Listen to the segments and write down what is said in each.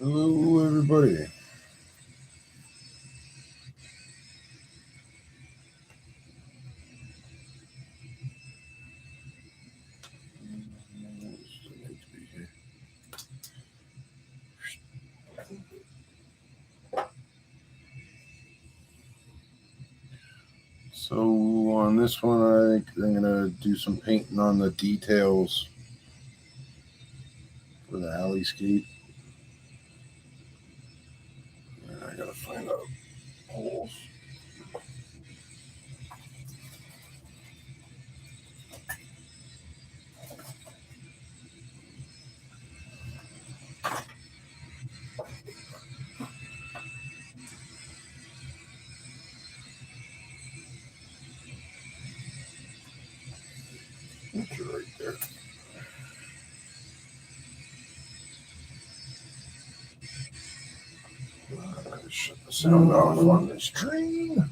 Hello, everybody. So on this one, I think I'm gonna do some painting on the details for the alleyscape. And I gotta find out holes. It's right there. I gotta shut the sound off on this train.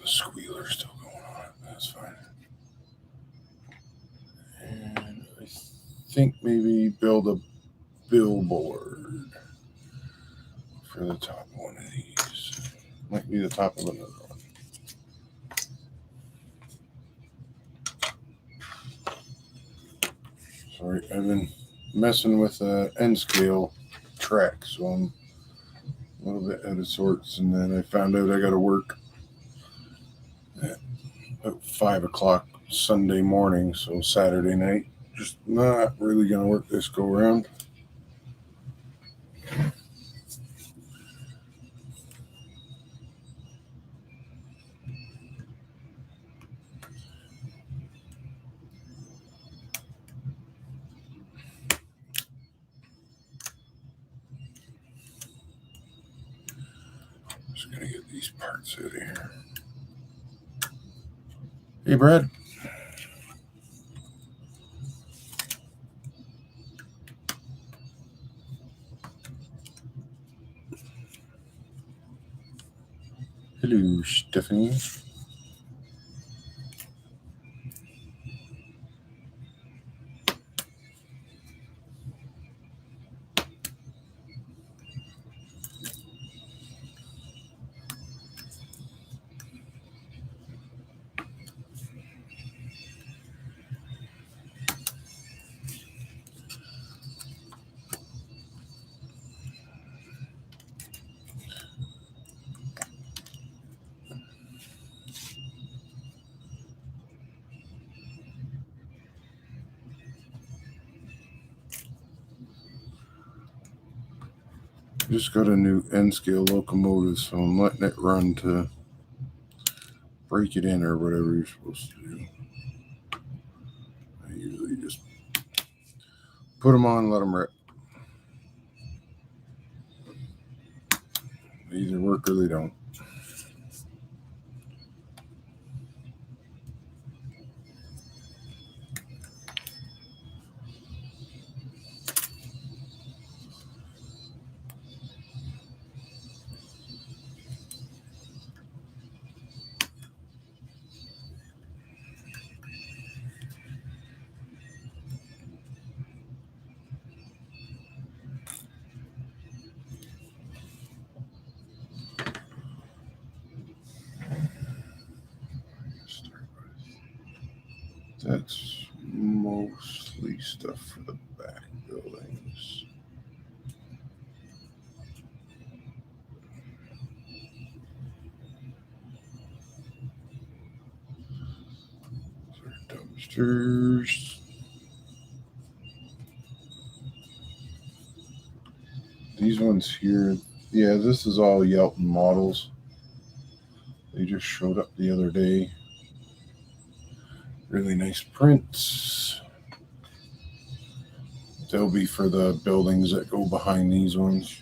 The squealer's still going on. That's fine. And I think maybe build a billboard for the top of one of these. Might be the top of another one. Sorry, I've been messing with the N scale track, so I'm a little bit out of sorts. And then I found out I got to work at about 5 o'clock Sunday morning, so Saturday night. Just not really going to work this go around. Just going to get these parts out of here. Hey, Brad. Hello, Stephanie. Just got a new N scale locomotive, so I'm letting it run to break it in or whatever you're supposed to do. I usually just put them on and let them rip. They either work or they don't. That's mostly stuff for the back buildings. Those are dumpsters. These ones here, yeah, this is all Yelton models. They just showed up the other day. Really nice prints. They'll be for the buildings that go behind these ones.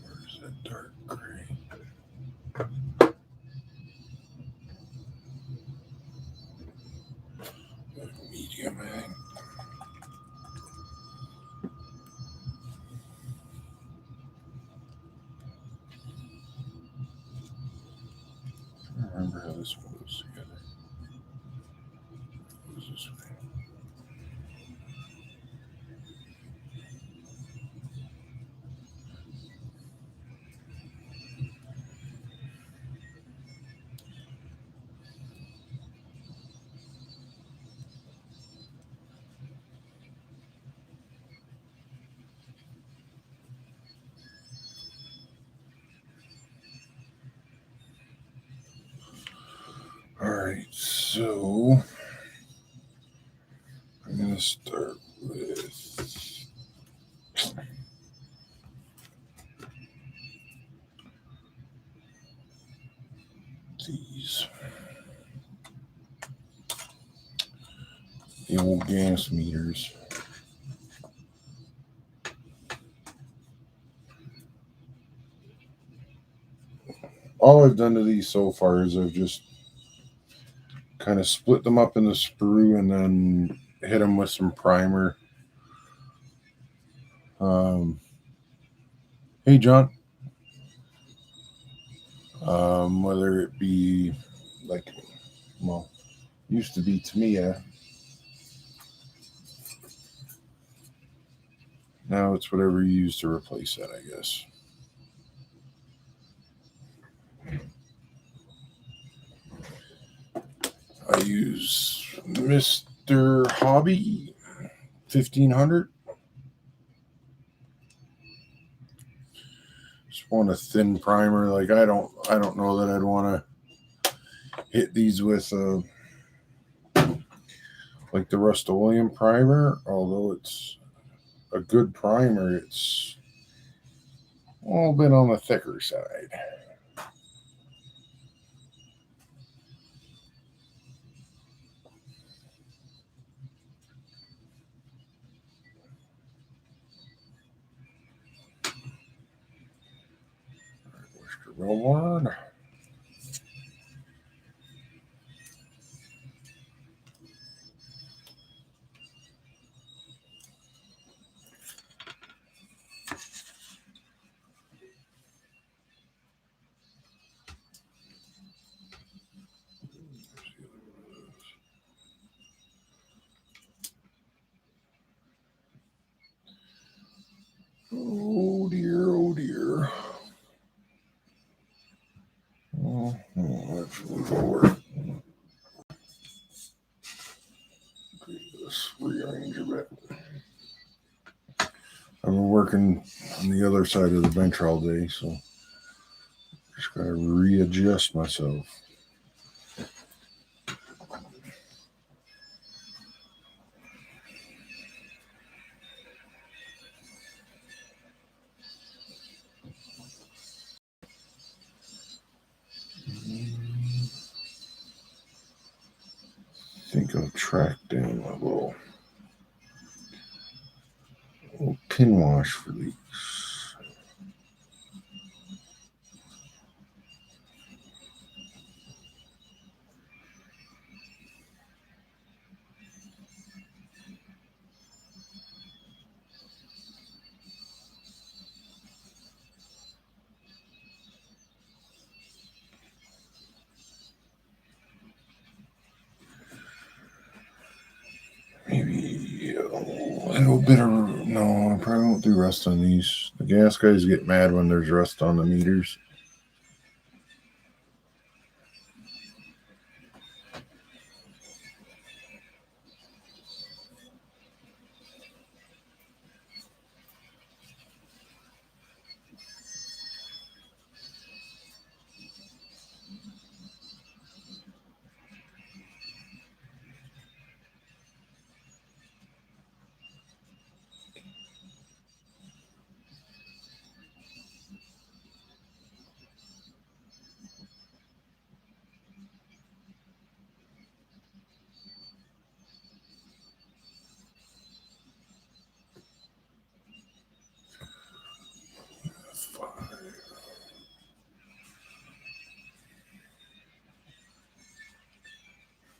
Where's that dark gray? don't remember how this one goes together. It goes this way. All right, so I'm going to start with these. The old gas meters. All I've done to these so far is I've just kind of split them up in the sprue and then hit them with some primer. Hey, John. Whether it be like, well, used to be Tamiya. Now it's whatever you use to replace that, I guess. I use Mr. Hobby 1500. Just want a thin primer. Like I don't know that I'd want to hit these with like the Rust-Oleum primer, although it's a good primer. It's a little bit on the thicker side. Mr. Billboard. Oh dear, oh dear. Oh, let's move over. Let's rearrange a bit. I've been working on the other side of the bench all day, so just gotta readjust myself. I think I'll track down a little pin wash for these. Maybe a little bit of, no, I probably won't do rust on these. The gas guys get mad when there's rust on the meters.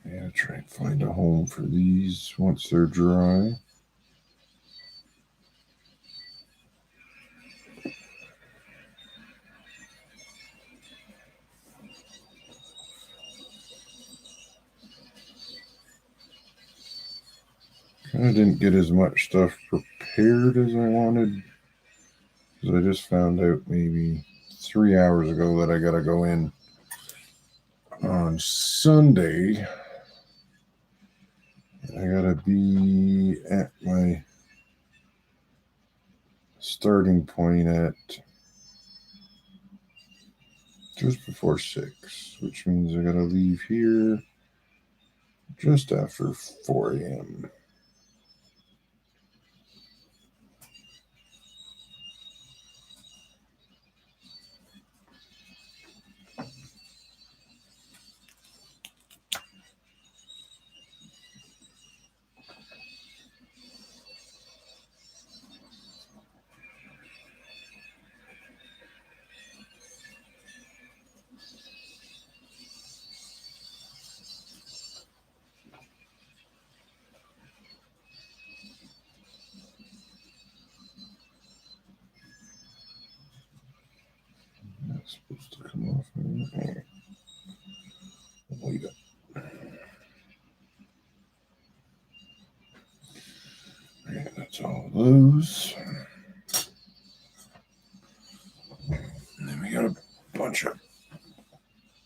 Yeah, try and find a home for these once they're dry. I didn't get as much stuff prepared as I wanted, because I just found out maybe 3 hours ago that I gotta go in on Sunday. I gotta be at my starting point at just before 6, which means I gotta leave here just after 4 a.m. That's supposed to come off. Okay. Leave it. Okay, that's all those. And then we got a bunch of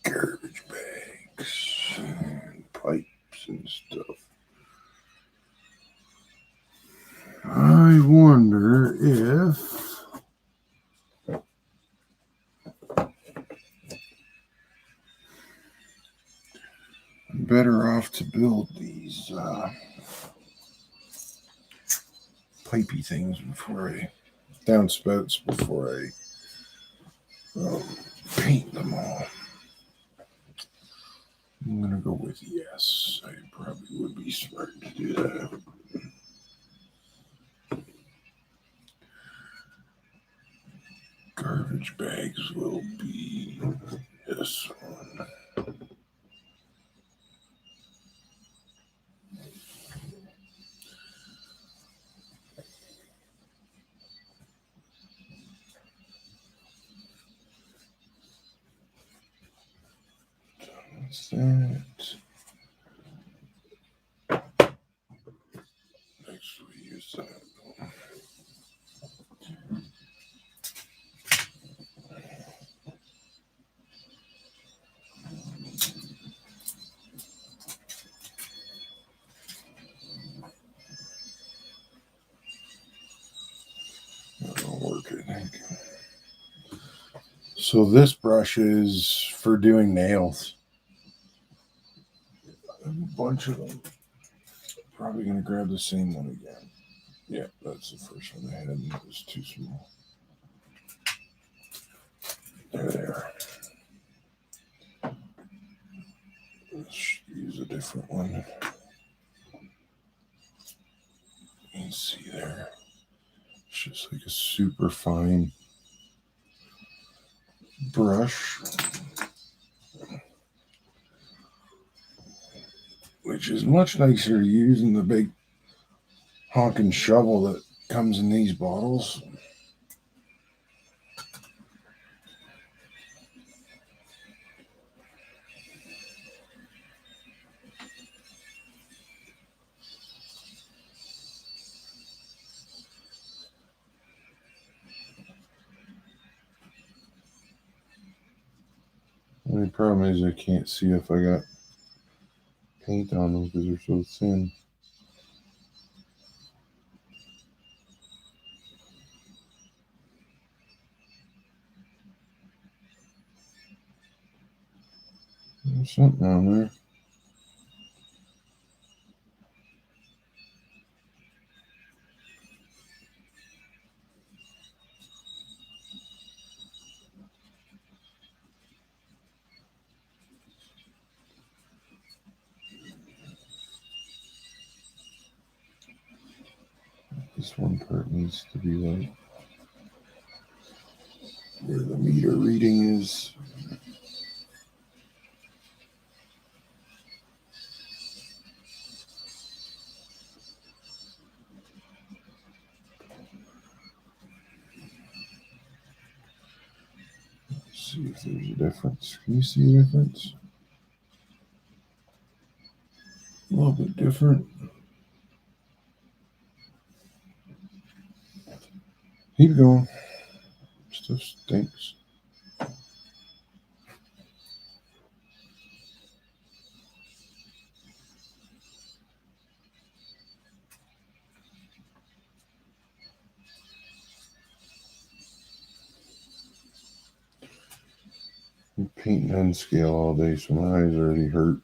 garbage bags and pipes and stuff. I wonder if I'm better off to build these pipey things before I downspouts before I paint them all. I'm gonna go with yes. I probably would be smart to do that. Garbage bags will be this one. What's that? Next we use that. That'll work, I think. So this brush is for doing nails. A bunch of them. Probably gonna grab the same one again. Yeah, that's the first one I had, and it was too small. There. Let's use a different one. You can see there. It's just like a super fine brush, which is much nicer to use than the big honking shovel that comes in these bottles. The only problem is I can't see if I got paint on them because they're so thin. There's something on there. This one part needs to be like where the meter reading is. Let's see if there's a difference. Can you see a difference? A little bit different. Keep going. Stuff stinks. I'm painting N scale all day, so my eyes already hurt.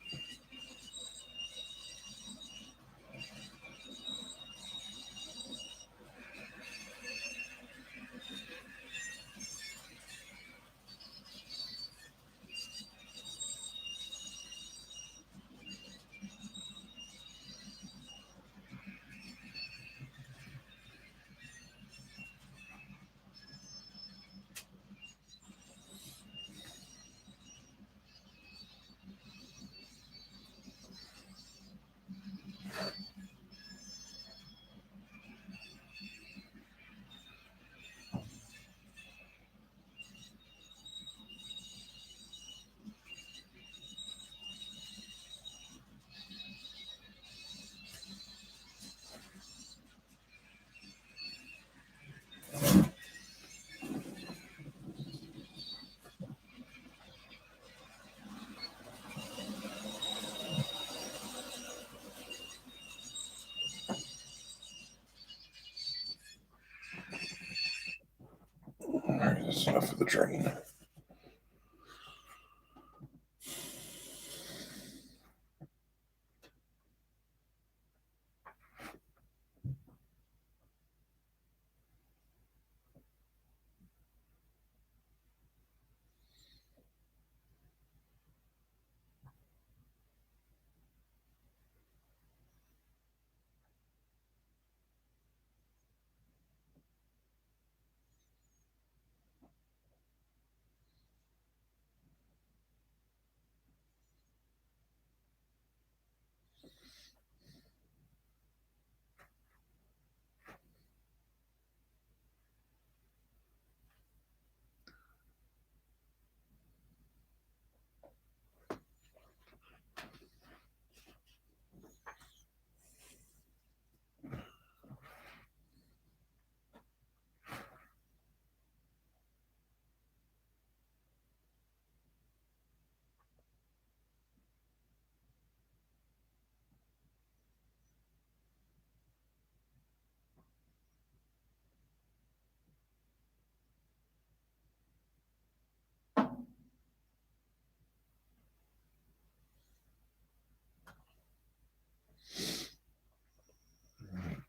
Alright, that's enough of the train.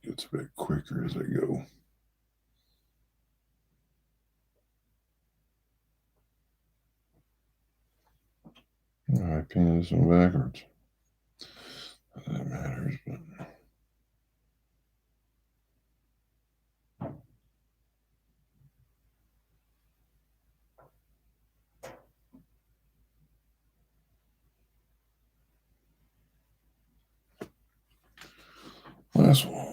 Gets a bit quicker as I go. I painted this one backwards. Not that matters, but last one.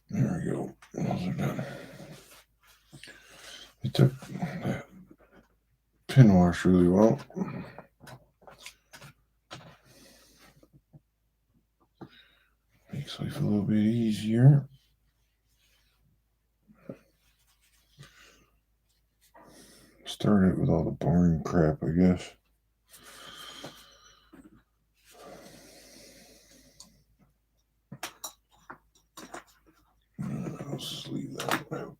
There we go. Those are done. It took that pin wash really well. Makes life a little bit easier. Started with all the boring crap, I guess. I'll just leave that out.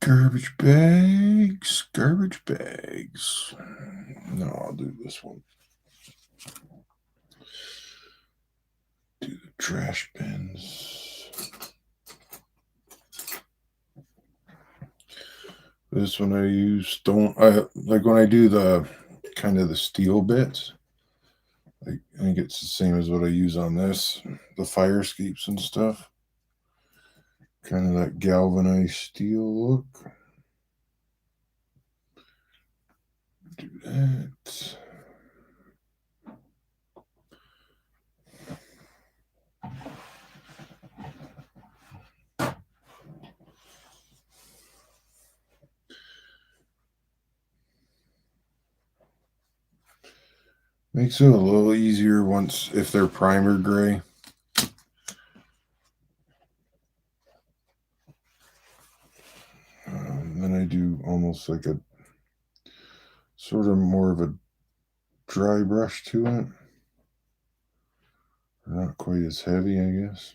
Garbage bags, garbage bags. No, I'll do this one. Do the trash bins. This one I use stone. I like when I do the kind of the steel bits. I think it's the same as what I use on this, the fire escapes and stuff. Kind of that galvanized steel look. Do that. Makes it a little easier once if they're primer gray. Then I do almost like a sort of more of a dry brush to it. Not quite as heavy, I guess.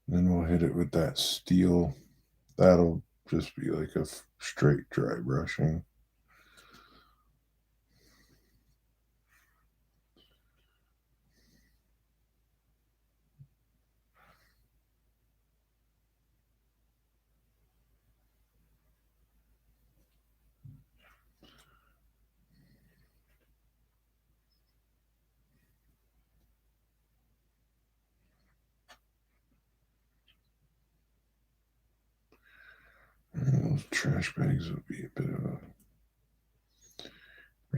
Then we'll hit it with that steel. That'll just be like a straight dry brushing. And those trash bags will be a bit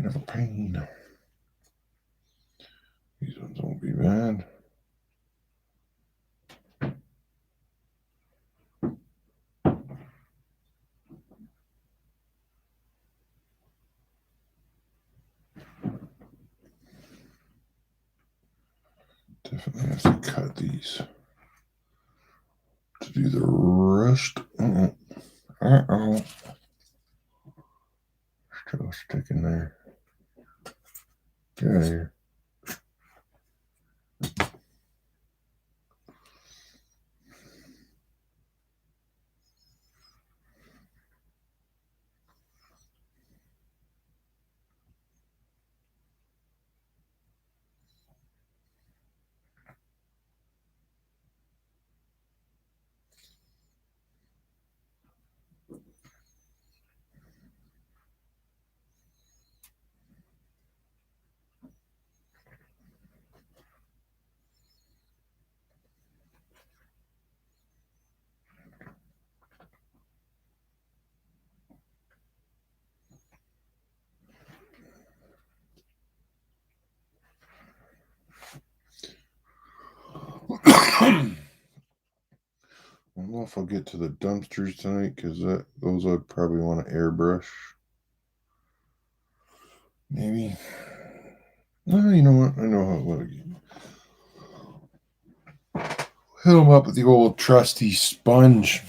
of a pain. These ones won't be bad. Definitely have to cut these to do the rest. Uh-oh. Still sticking there. Get out of here. I don't know if I'll get to the dumpsters tonight because those I'd probably want to airbrush. Maybe. No, you know what? I know how it will. Hit them up with the old trusty sponge.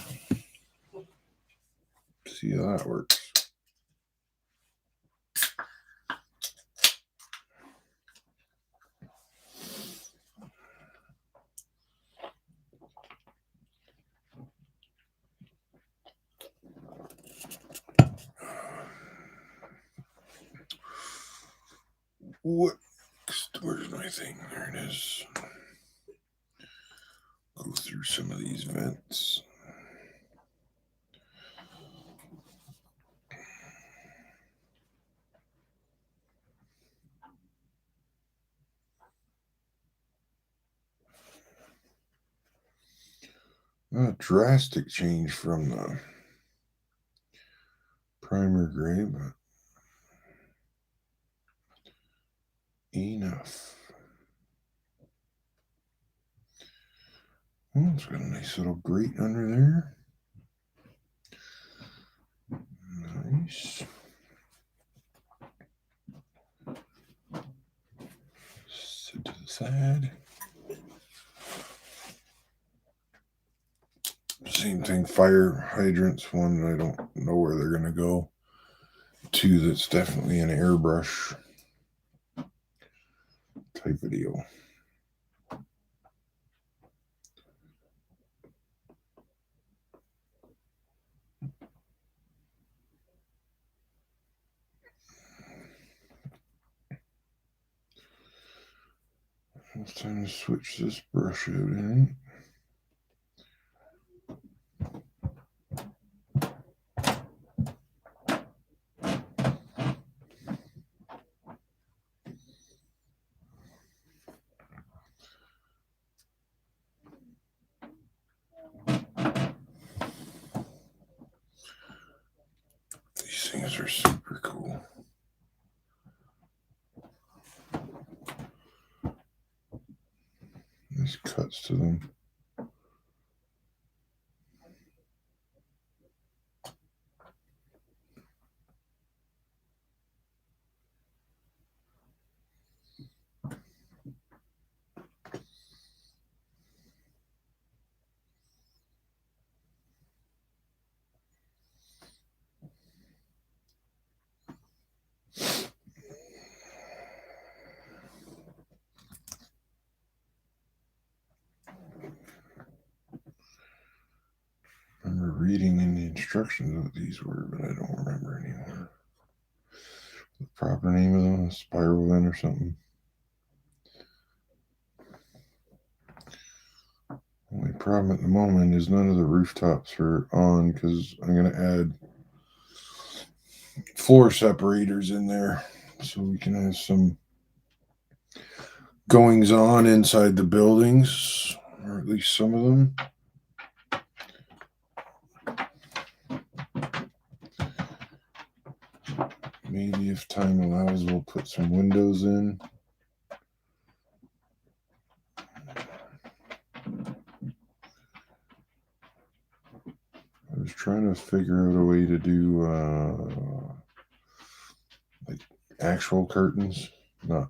See how that works. What? Where's my thing? There it is. Go through some of these vents. A drastic change from the primer gray, but enough. Oh, it's got a nice little grate under there. Nice. Sit to the side. Same thing, fire hydrants. One, I don't know where they're going to go. Two, that's definitely an airbrush type of deal. It's time to switch this brush out, eh? things are super cool. There's cuts to them. I remember reading in the instructions what these were, but I don't remember anymore. The proper name of them, a spiral vent or something. Only problem at the moment is none of the rooftops are on because I'm going to add floor separators in there so we can have some goings on inside the buildings, or at least some of them. Maybe if time allows, we'll put some windows in. I was trying to figure out a way to do like actual curtains. Not,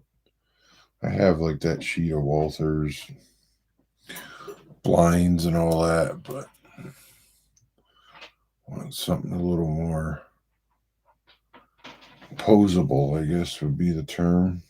I have like that sheet of Walther's blinds and all that, but I want something a little more posable, I guess would be the term.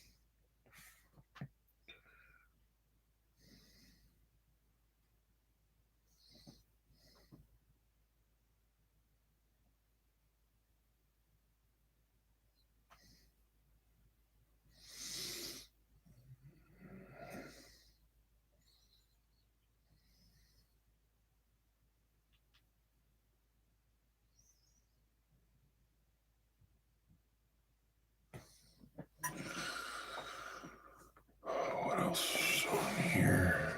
What else on here?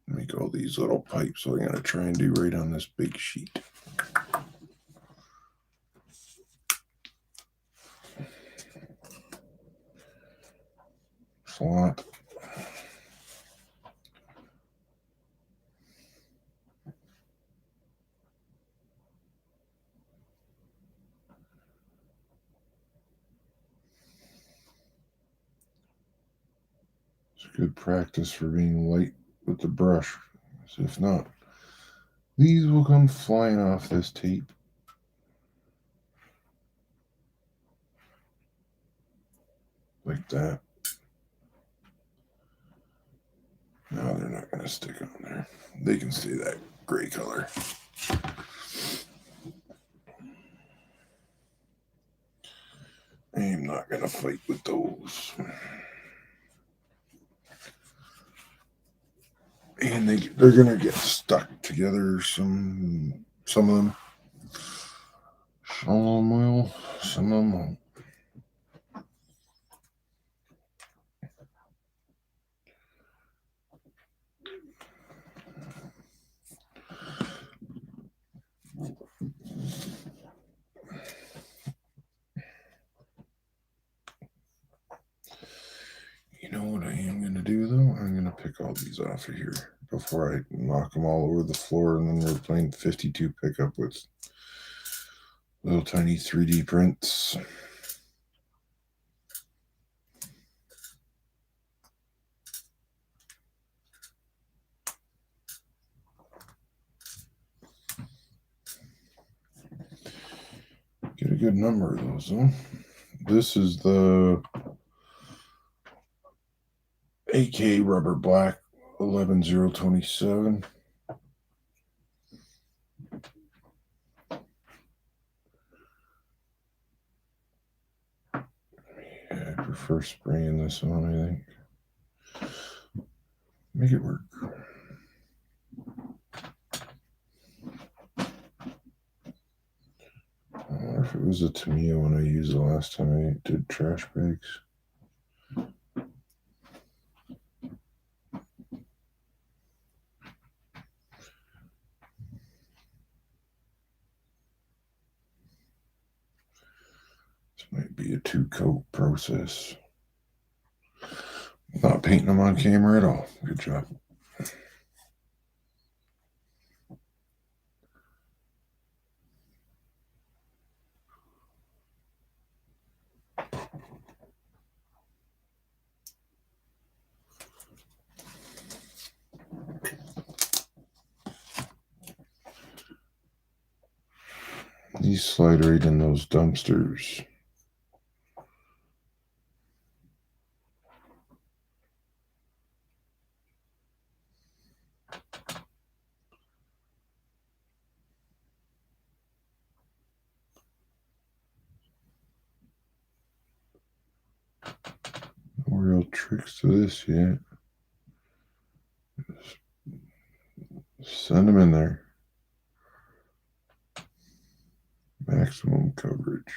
Make all these little pipes. So I'm going to try and do right on this big sheet. Slot. It's good practice for being light with the brush. So if not, these will come flying off this tape. Like that. No, they're not going to stick on there. They can stay that gray color. I am not going to fight with those. And they're going to get stuck together, some of them. Some of them will, some of them won't. You know what I am going to do, though? I'm going to pick all these off of here before I knock them all over the floor, and then we're playing 52 pickup with little tiny 3D prints. Get a good number of those, though. This is the AK Rubber Black 11027. Yeah, I prefer spraying this on, I think. Make it work. I wonder if it was a Tamiya when I used the last time I did trash bags. Might be a 2-coat process. Not painting them on camera at all. Good job. These slide right in those dumpsters. No real tricks to this yet. Just send them in there. Maximum coverage.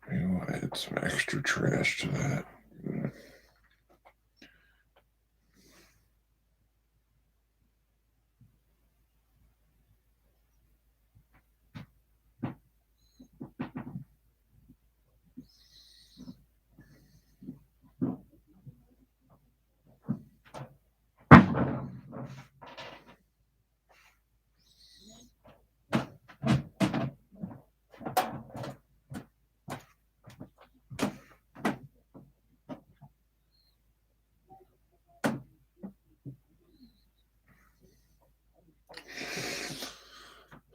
We'll add some extra trash to that.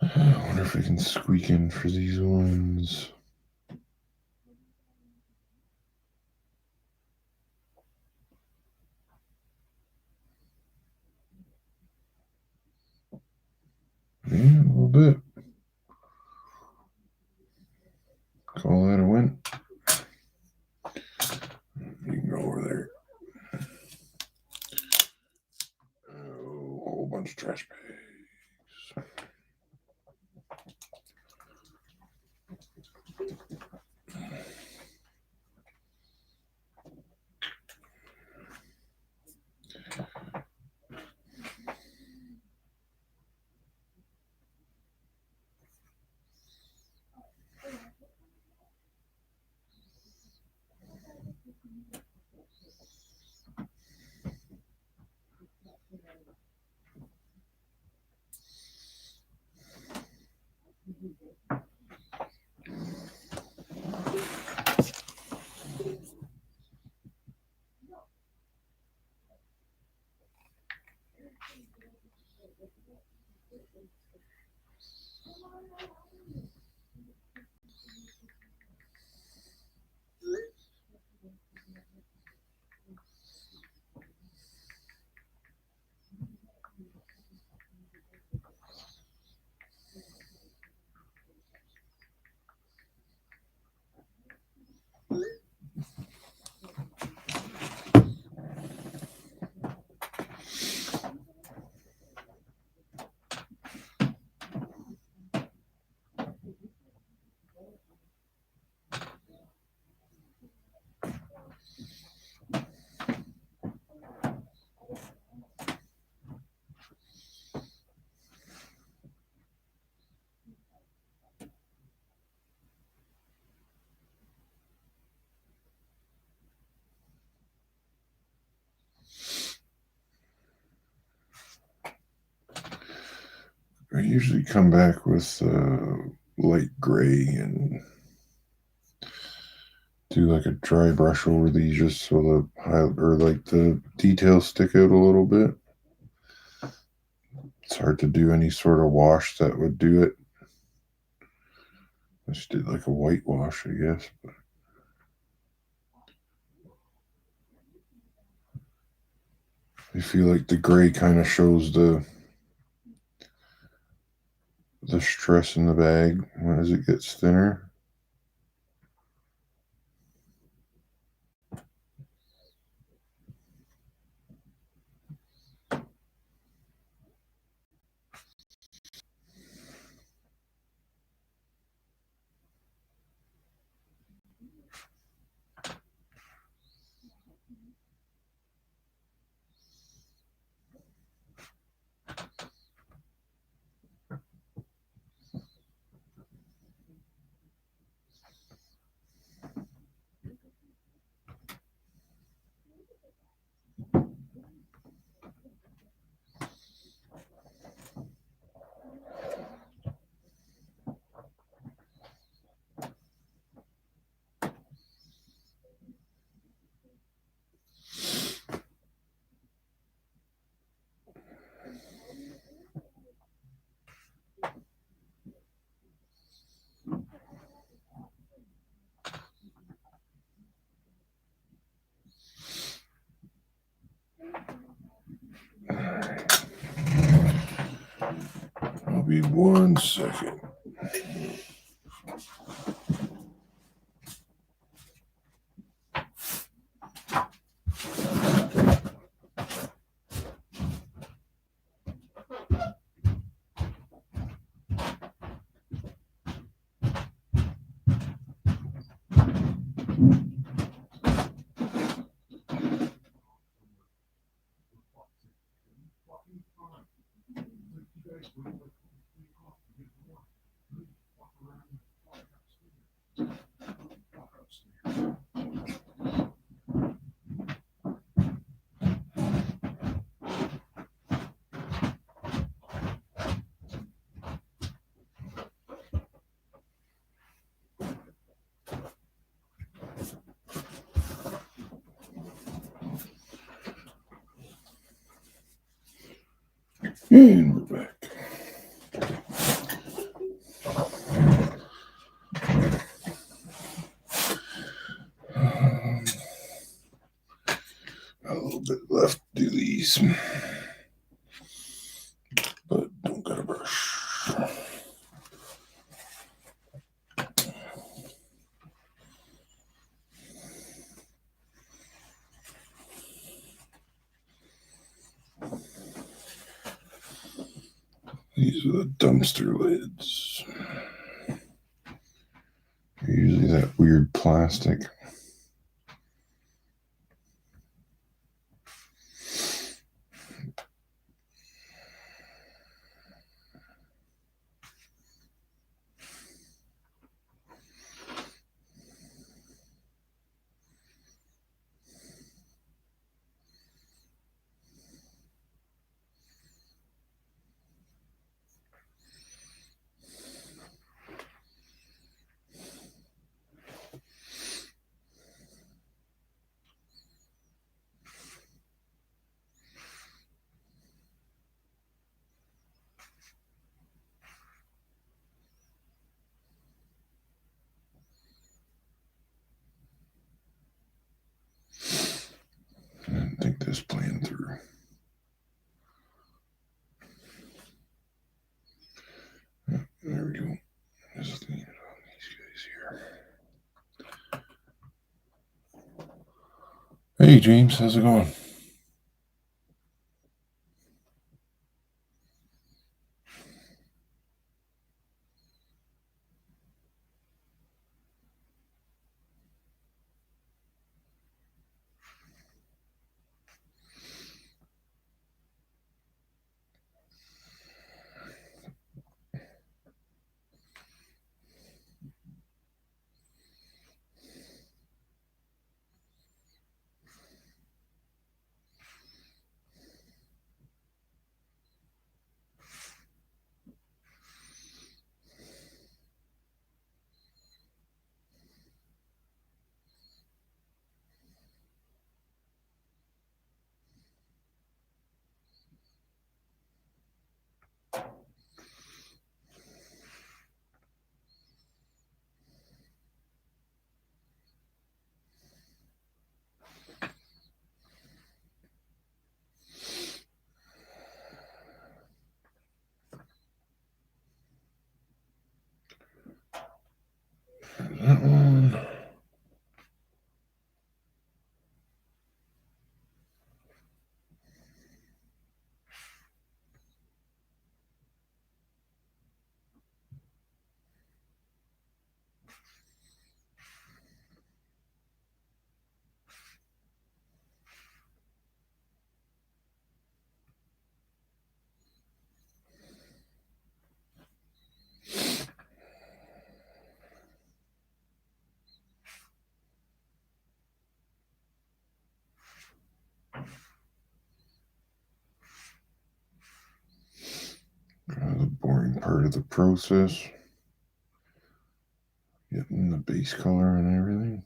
I wonder if we can squeak in for these ones. Yeah, a little bit. Call that a win. You can go over there. Oh, a whole bunch of trash bags. I usually come back with light gray and do like a dry brush over these just so the details stick out a little bit. It's hard to do any sort of wash that would do it. I just did like a whitewash, I guess. But I feel like the gray kind of shows the stress in the bag as it gets thinner. I'll be 1 second. And we're back. A little bit left to do these, but don't got a brush. These are the dumpster lids. They're usually that weird plastic. I didn't think this plan through. There we go. Just lean it on these guys here. Hey James, how's it going? boring part of the process. Getting the base color and everything.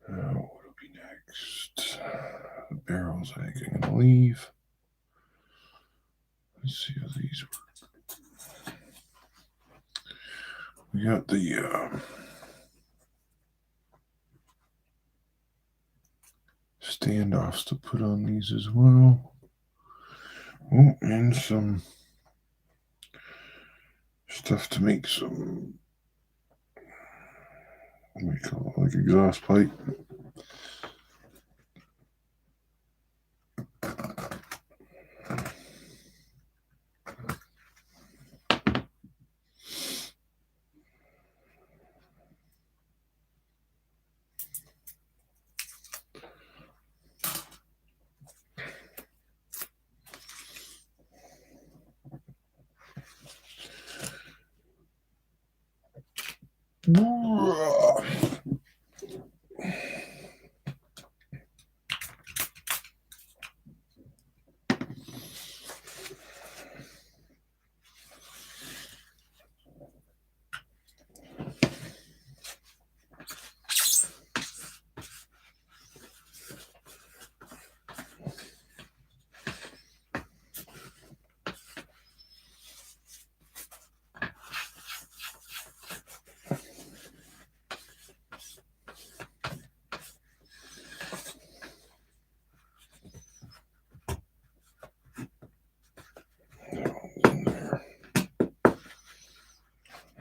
What'll be next? The barrels I think I'm gonna leave. Let's see how these work. We got the standoffs to put on these as well. Oh, and some stuff to make some, what do we call it, like exhaust pipe.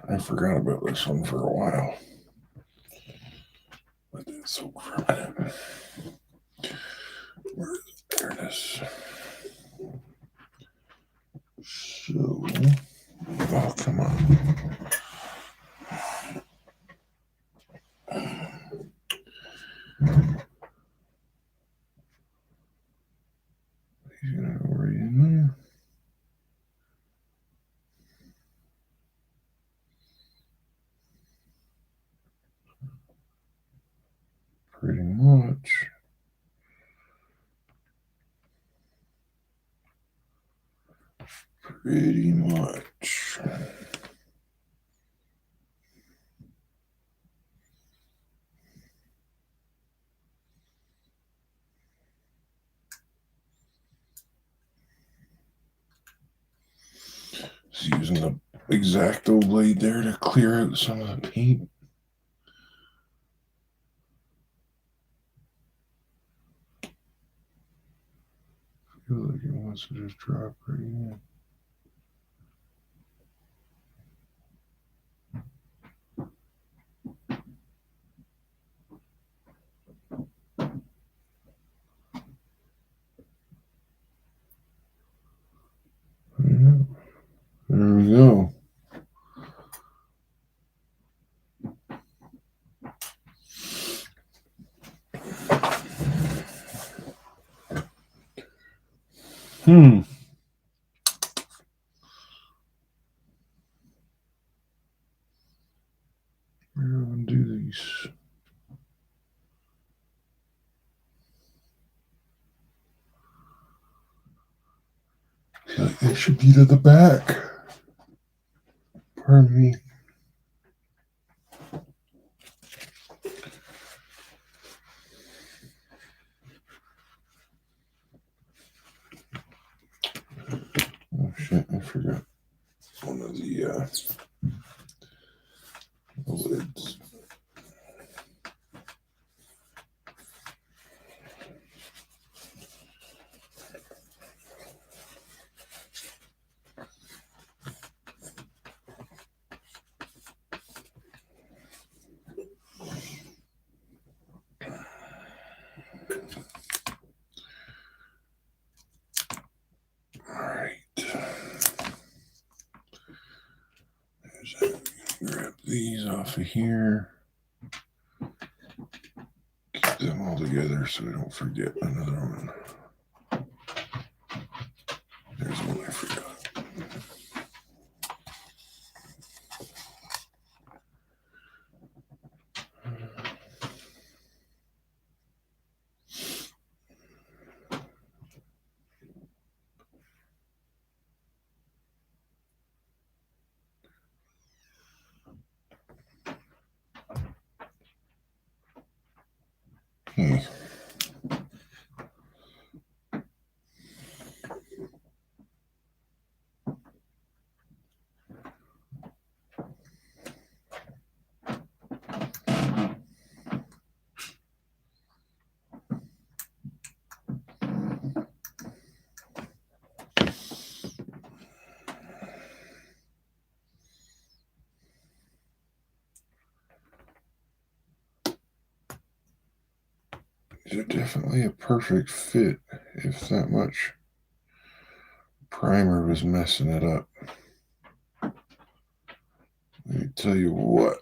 I forgot about this one for a while. Let it soak for a minute. There it is. So, oh, come on. He's gonna go right in there. Pretty much. Pretty much. Just using the X-Acto blade there to clear out some of the paint. I feel like it wants to just drop right in. Yeah, there we go. Where do I want to do these? I feel like they should be to the back. Pardon me. Oh shit, I forgot one of the lids. these off of here. Keep them all together so we don't forget another one. There's one I forgot. These are definitely a perfect fit if that much primer was messing it up. Let me tell you what.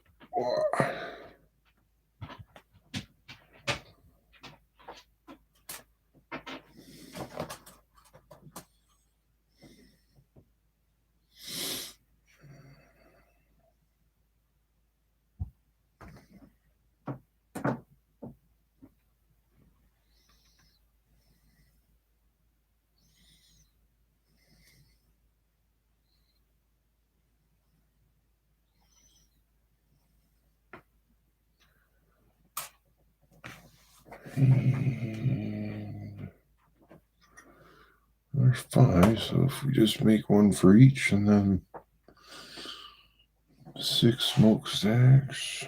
And there's 5, so if we just make one for each and then 6 smokestacks.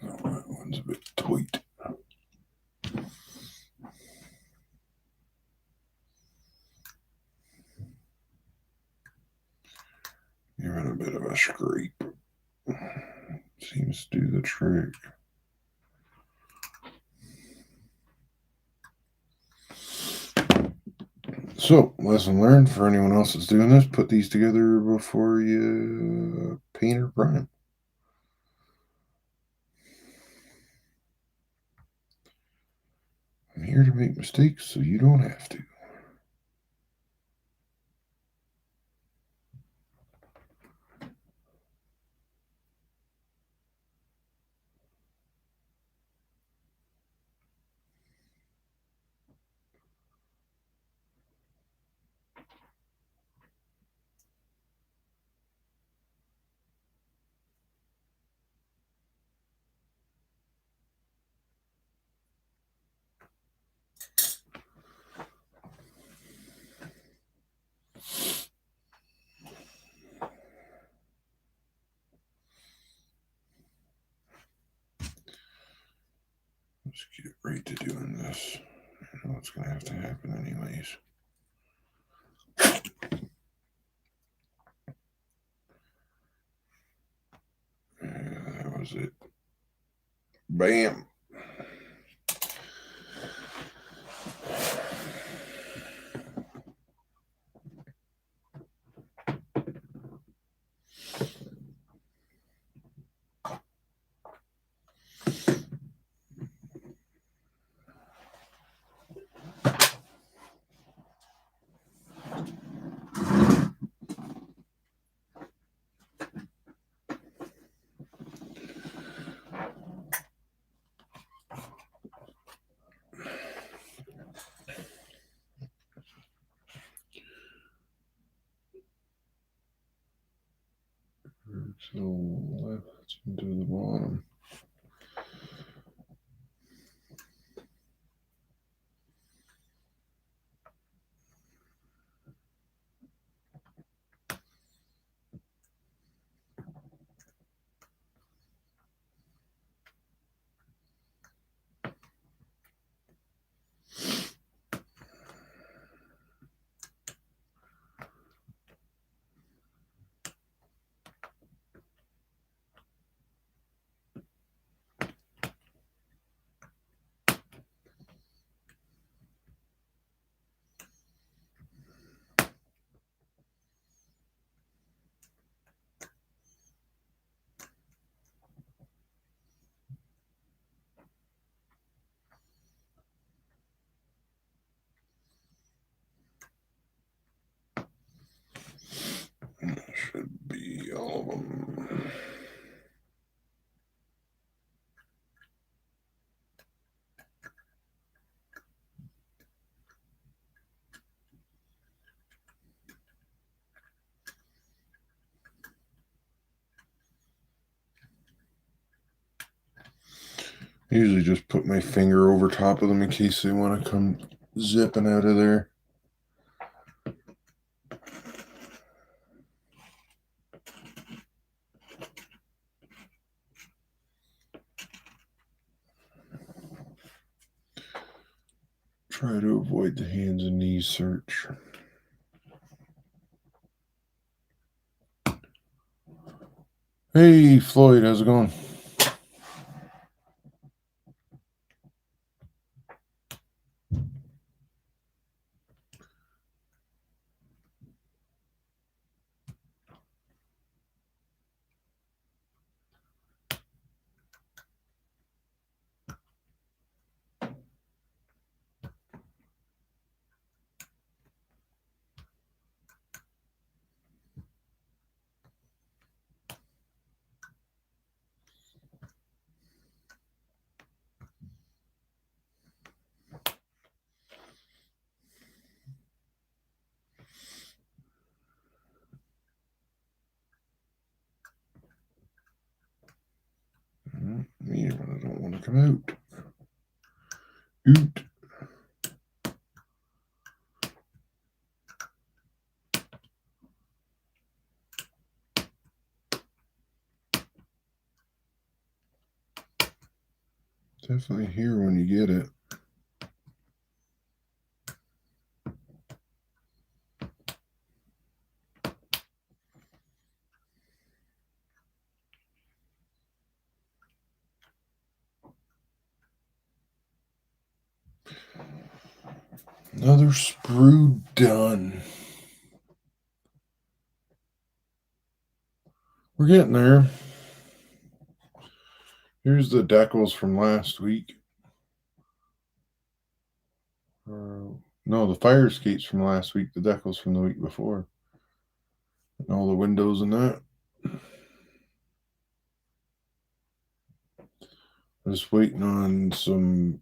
Oh, that one's a bit tight. Give it a bit of a scrape. Seems to do the trick. So, lesson learned for anyone else that's doing this, put these together before you paint or prime. I'm here to make mistakes so you don't have to. Let's get right to doing this. I know it's going to have to happen anyways. Yeah, that was it. Bam. So left into the bottom. of them. I usually just put my finger over top of them in case they want to come zipping out of there. Try to avoid the hands and knees search. Hey, Floyd, how's it going? Me, but I don't want to come out. Oot. Definitely here when you get it. Another sprue done. We're getting there. Here's the decals from last week. No, the fire escapes from last week. The decals from the week before. And all the windows and that. Just waiting on some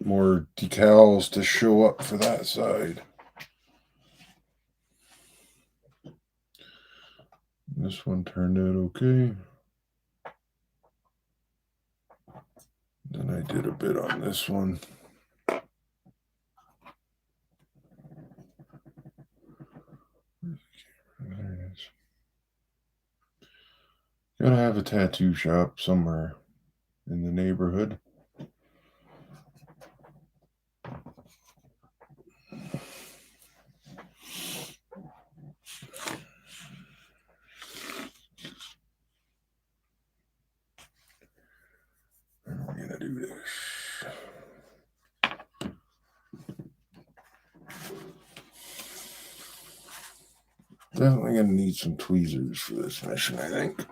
more decals to show up for that side. This one turned out okay. Then I did a bit on this one. There it is. Gotta have a tattoo shop somewhere in the neighborhood. And we're gonna do this. Definitely gonna need some tweezers for this mission, I think.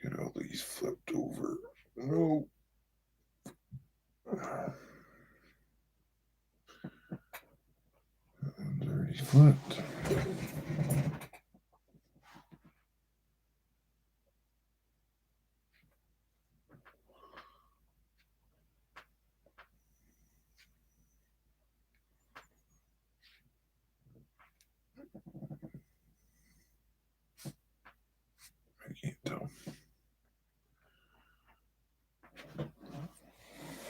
Get all these flipped over. No. That one's already flipped. I can't tell.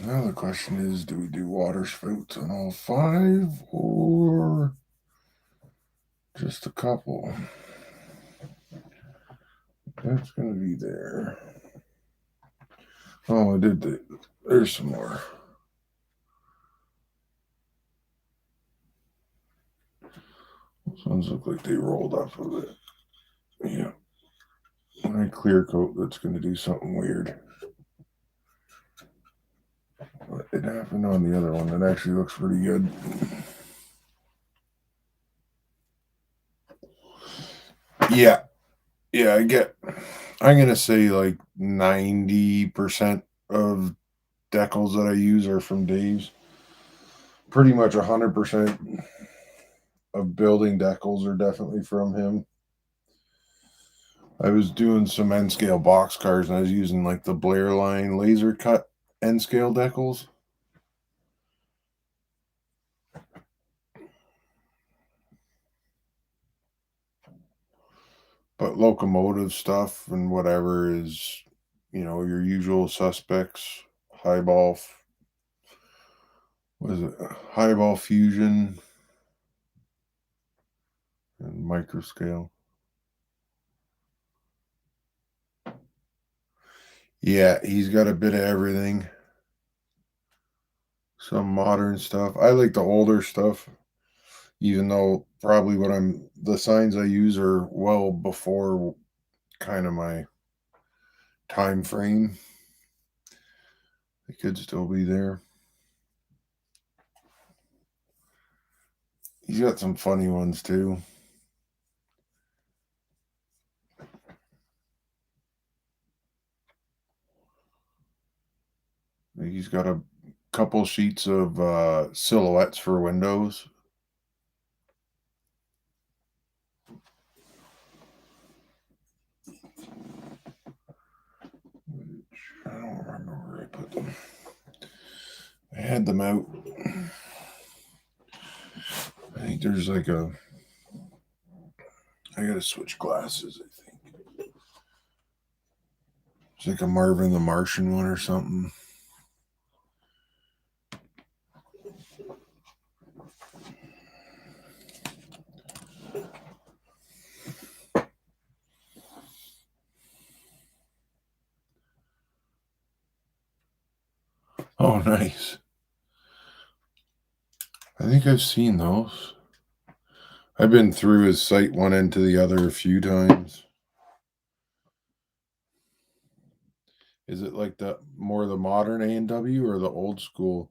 Now the question is, do we do water spouts on all 5 or just a couple? That's going to be there. Oh, I did that. There's some more. Those ones look like they rolled up a bit. Yeah. When I clear coat, that's going to do something weird. But it happened on the other one. It actually looks pretty good. Yeah, yeah, I'm gonna say like 90% of decals that I use are from Dave's. Pretty much 100% of building decals are definitely from him. I was doing some N scale box cars and I was using like the Blair line laser cut N scale decals. But locomotive stuff and whatever is, your usual suspects. Highball, what is it? Highball fusion and microscale. Yeah, he's got a bit of everything. Some modern stuff. I like the older stuff, even though probably the signs I use are well before kind of my time frame. They could still be there. He's got some funny ones too. He's got a couple sheets of silhouettes for windows. I don't remember where I put them. I had them out. I think there's like I gotta switch glasses, I think. It's like a Marvin the Martian one or something. Oh, nice. I think I've seen those. I've been through his site one end to the other a few times. Is it like the more the modern A&W or the old school?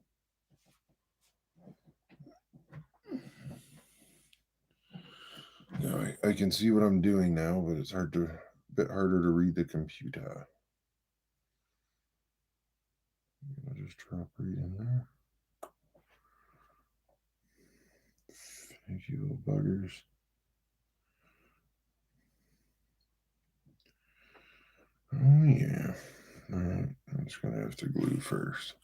No, I can see what I'm doing now, but it's a bit harder to read the computer. I'll just drop right in there. Thank you, little buggers. Oh, yeah. All right. I'm just going to have to glue first.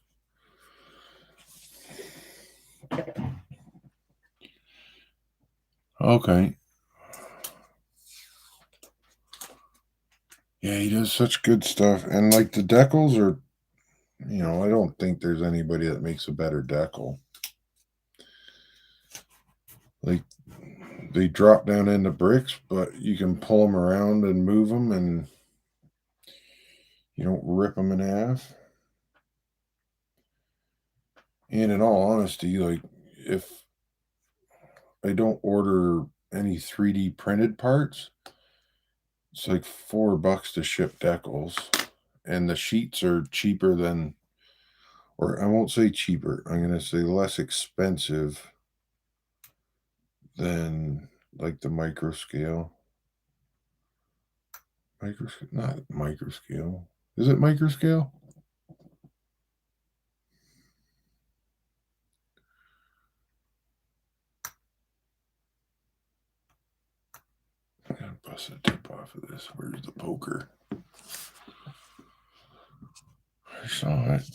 Okay. Yeah, he does such good stuff. And like the decals are, I don't think there's anybody that makes a better decal. Like they drop down into bricks, but you can pull them around and move them and you don't rip them in half. And in all honesty, like if I don't order any 3D printed parts, it's like $4 to ship decals. And the sheets are cheaper than, or I won't say cheaper, I'm going to say less expensive than like the micro scale. Not micro scale. Is it micro scale? I gotta bust the tip off of this. Where's the poker? I saw it.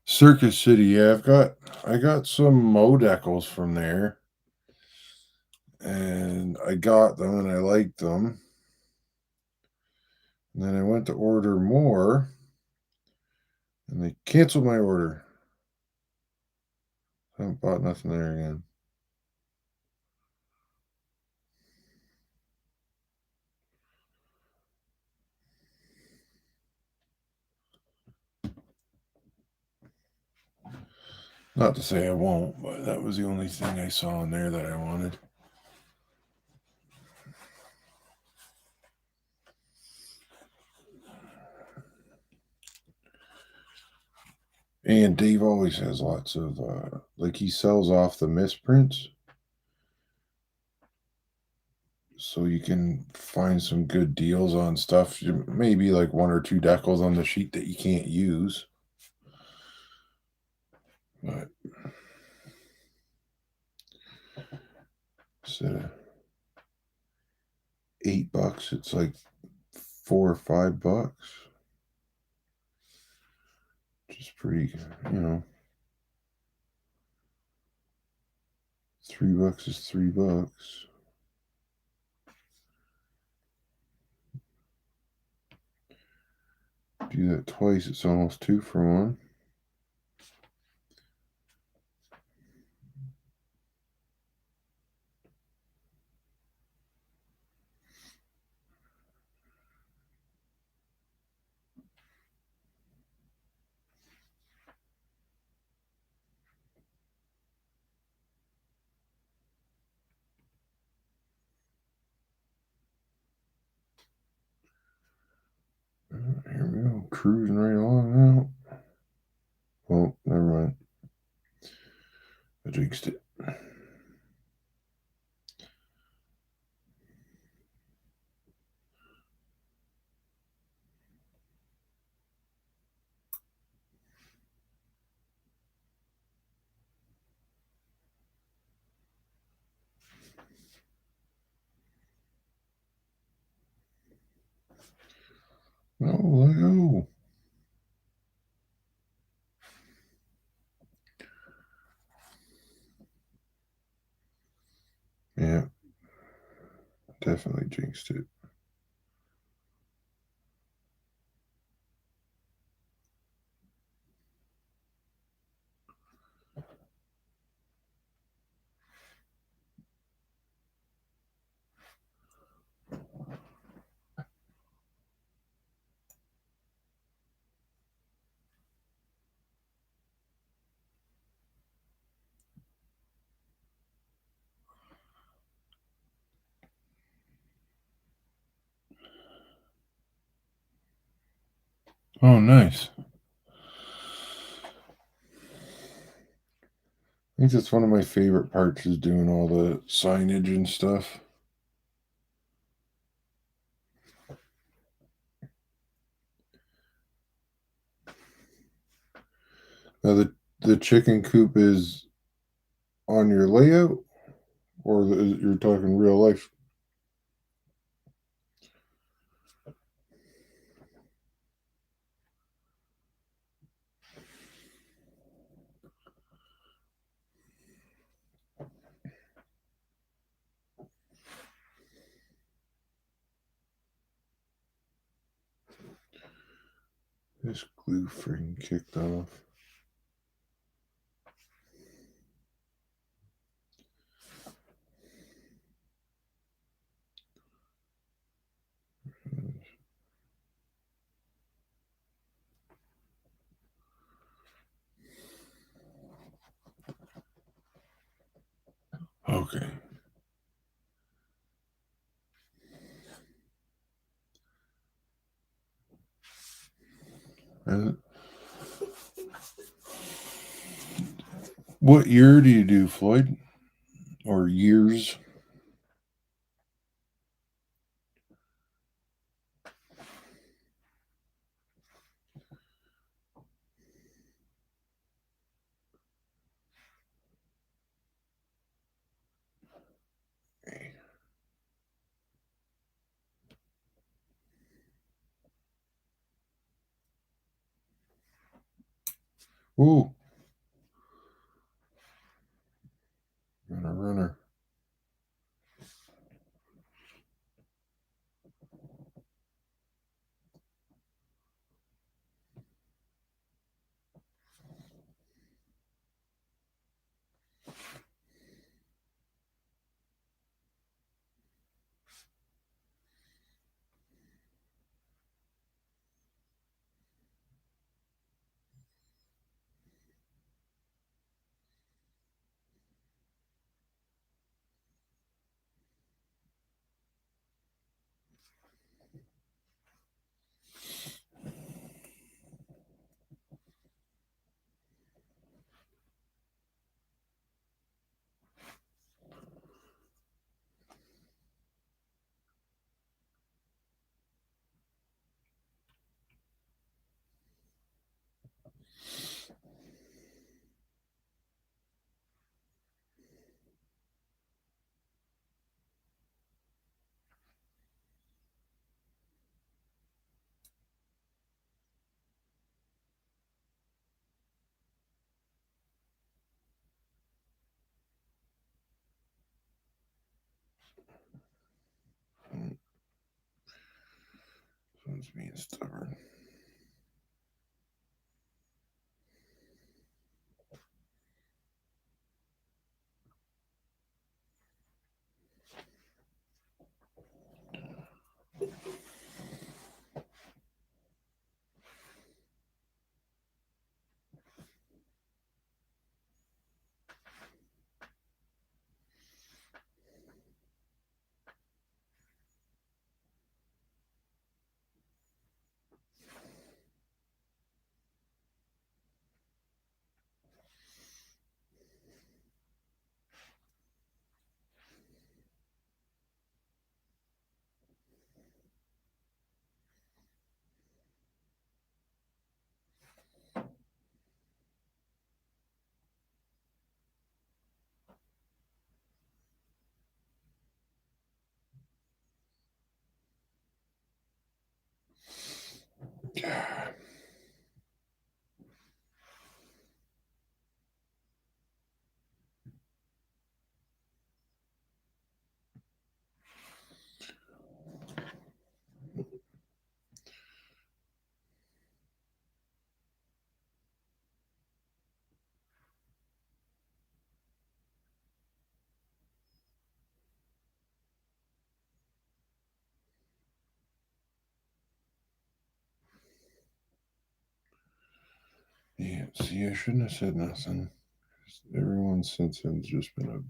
Circus City, yeah, I got some Modecals from there. And I got them and I liked them. And then I went to order more and they canceled my order. I haven't bought nothing there again. Not to say I won't, but that was the only thing I saw in there that I wanted. And Dave always has lots of like he sells off the misprints, so you can find some good deals on stuff. Maybe like one or two decals on the sheet that you can't use, but instead of $8, it's like $4 or $5, which is pretty, you know. $3 is $3. Do that twice, it's almost 2 for 1. Here we go, cruising right along now. Oh, never mind. I jinxed it. No, let go. Yeah, definitely jinxed it. Oh, nice. I think that's one of my favorite parts is doing all the signage and stuff. Now the chicken coop is on your layout, or you're talking real life? This glue freaking kicked off. Okay. And what year do you do, Floyd? Or years? Ooh, runner. This one's being stubborn. Yeah, see, I shouldn't have said nothing. Everyone since then's just been a.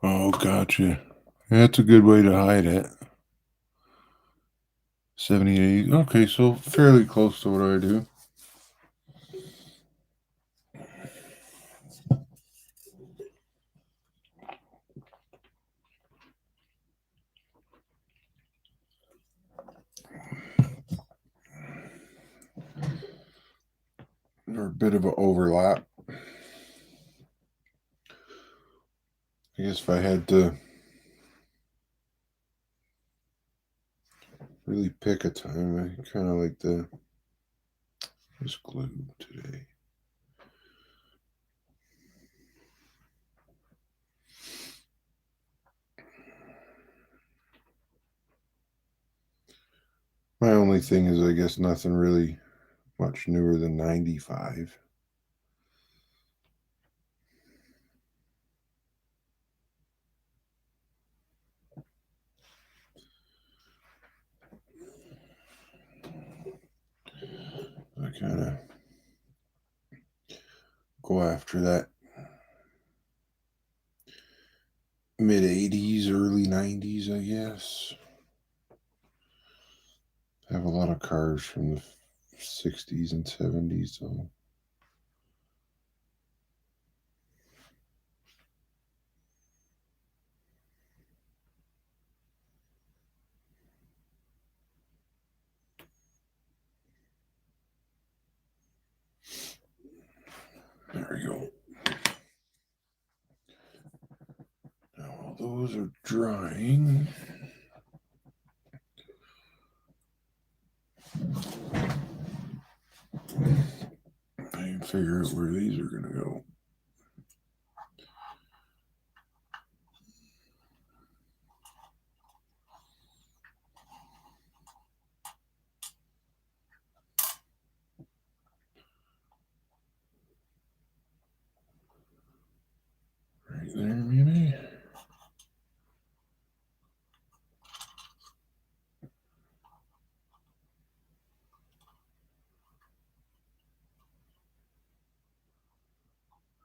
Oh, gotcha. That's a good way to hide it. 78. Okay, so fairly close to what I do. Or a bit of an overlap. I guess if I had to really pick a time, I kind of like this glue today. My only thing is, I guess, nothing really much newer than 95. I kind of go after that mid 80s, early 90s, I guess. I have a lot of cars from the 60s and 70s, so. There we go. Now, while those are drying, I can figure out where these are going to go. Right there, maybe.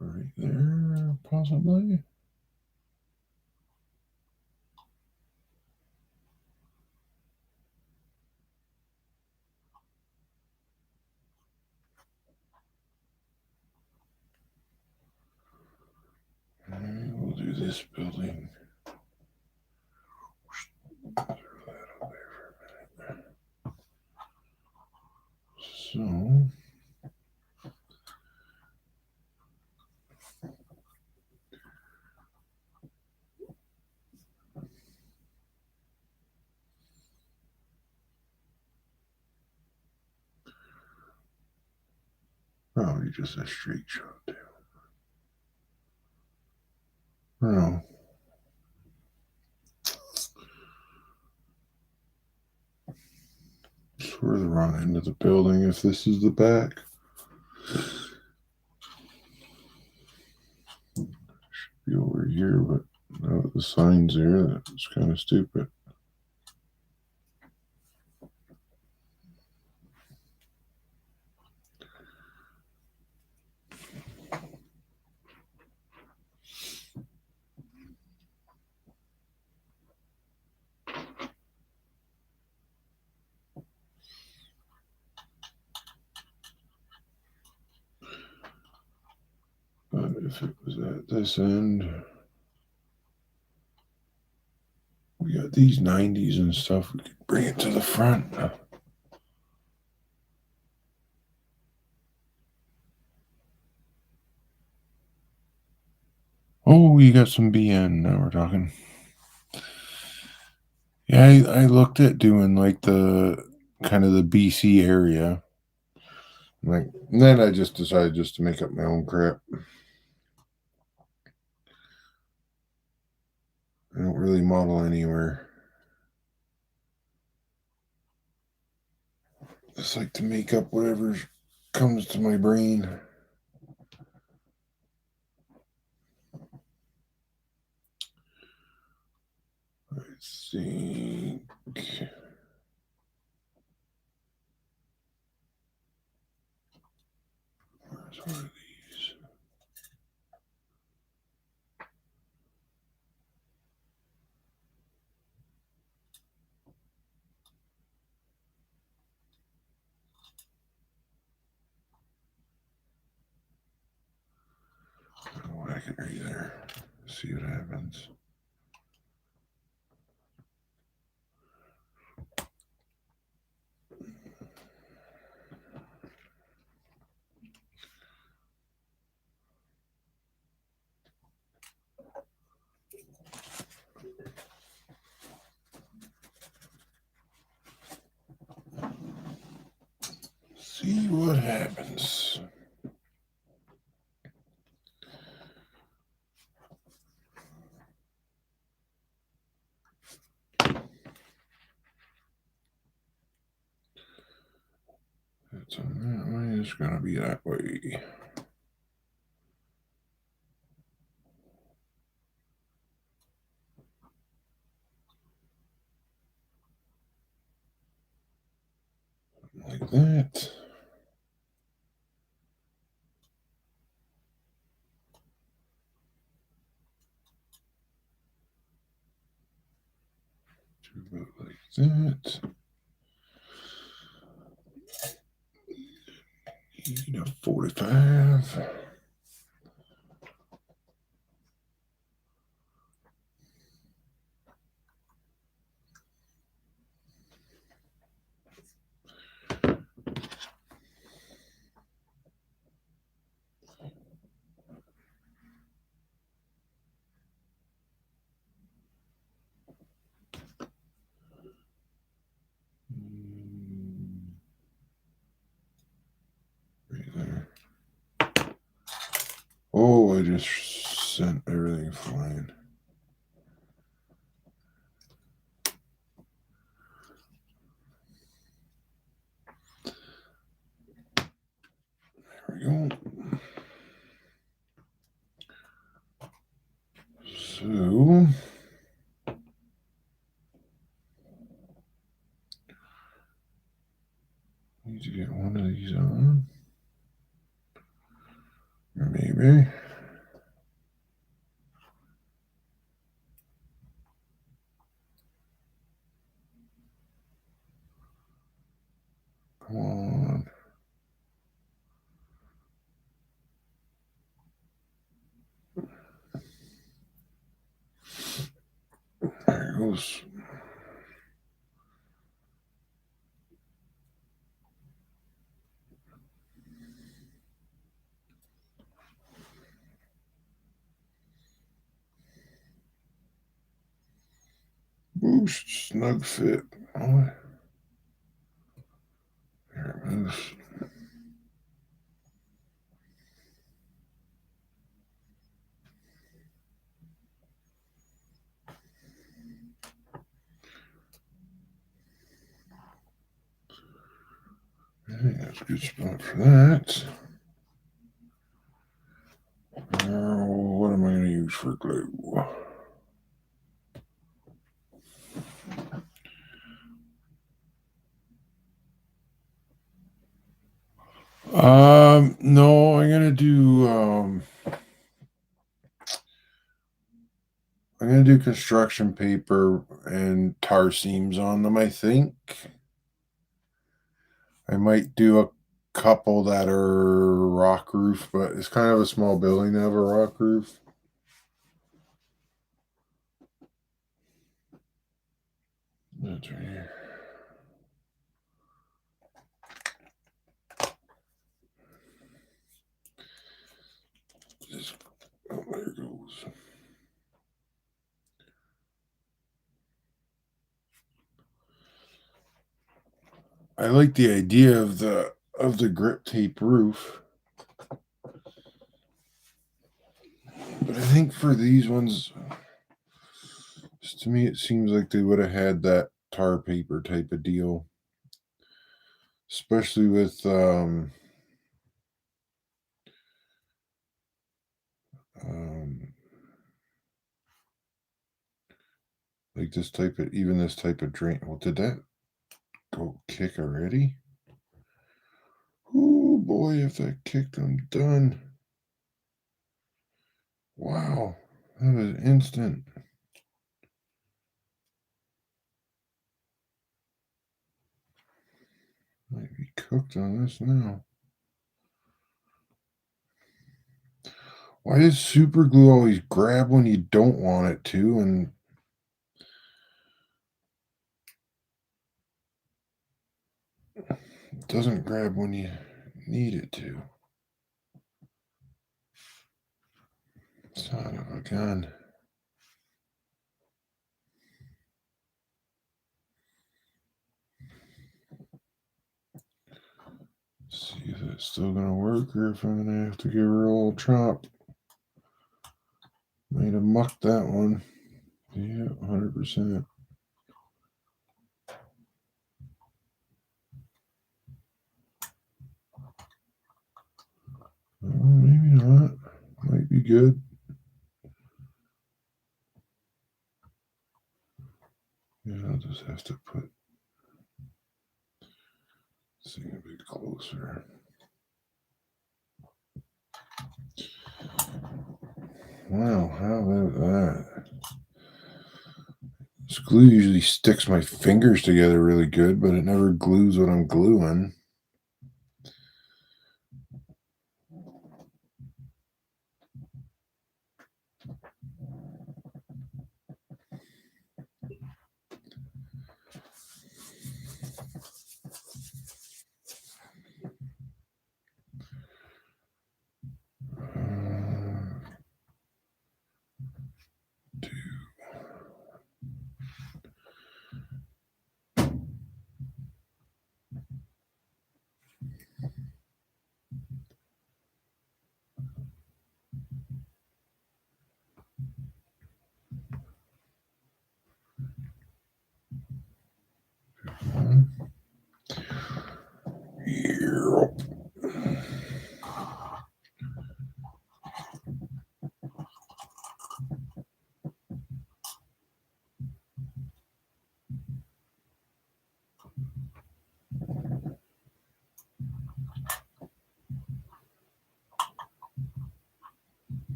Right there, possibly. this building. So probably just a straight shot down. No. We're the wrong end of the building if this is the back. Should be over here, but now that the sign's there, that's kind of stupid. But if it was at this end, we got these 90s and stuff. We could bring it to the front. Oh, you got some BN. Now we're talking. Yeah, I looked at doing like the kind of the BC area. Like, and then I just decided just to make up my own crap. I don't really model anywhere. Just like to make up whatever comes to my brain. I think where's one of these? Oh, I can read there. See what happens. See what happens. It's on that way. It's gonna be that way. Like that. About like that. 45. Right there. Oh, I just sent everything flying. There we go. So need to get one of these on. Maybe. Come on. goes. Boost, snug fit. Oh, there it moves. I think that's a good spot for that. What am I going to use for glue? No, I'm gonna do construction paper and tar seams on them, I think. I might do a couple that are rock roof, but it's kind of a small building to have a rock roof. That's right here. Oh, there it goes. I like the idea of the grip tape roof, but I think for these ones, to me, it seems like they would have had that tar paper type of deal, especially with like this type of drain. Well, did that go kick already? Oh boy, if that kicked, I'm done. Wow, that was instant. Might be cooked on this now. Why does super glue always grab when you don't want it to, and it doesn't grab when you need it to? Son of a gun. See if it's still gonna work or if I'm gonna have to give her a little chop. Might have mucked that one. Yeah, 100%. Maybe not. Might be good. Yeah, I'll just have to put this thing a bit closer. Wow, how about that? This glue usually sticks my fingers together really good, but it never glues what I'm gluing.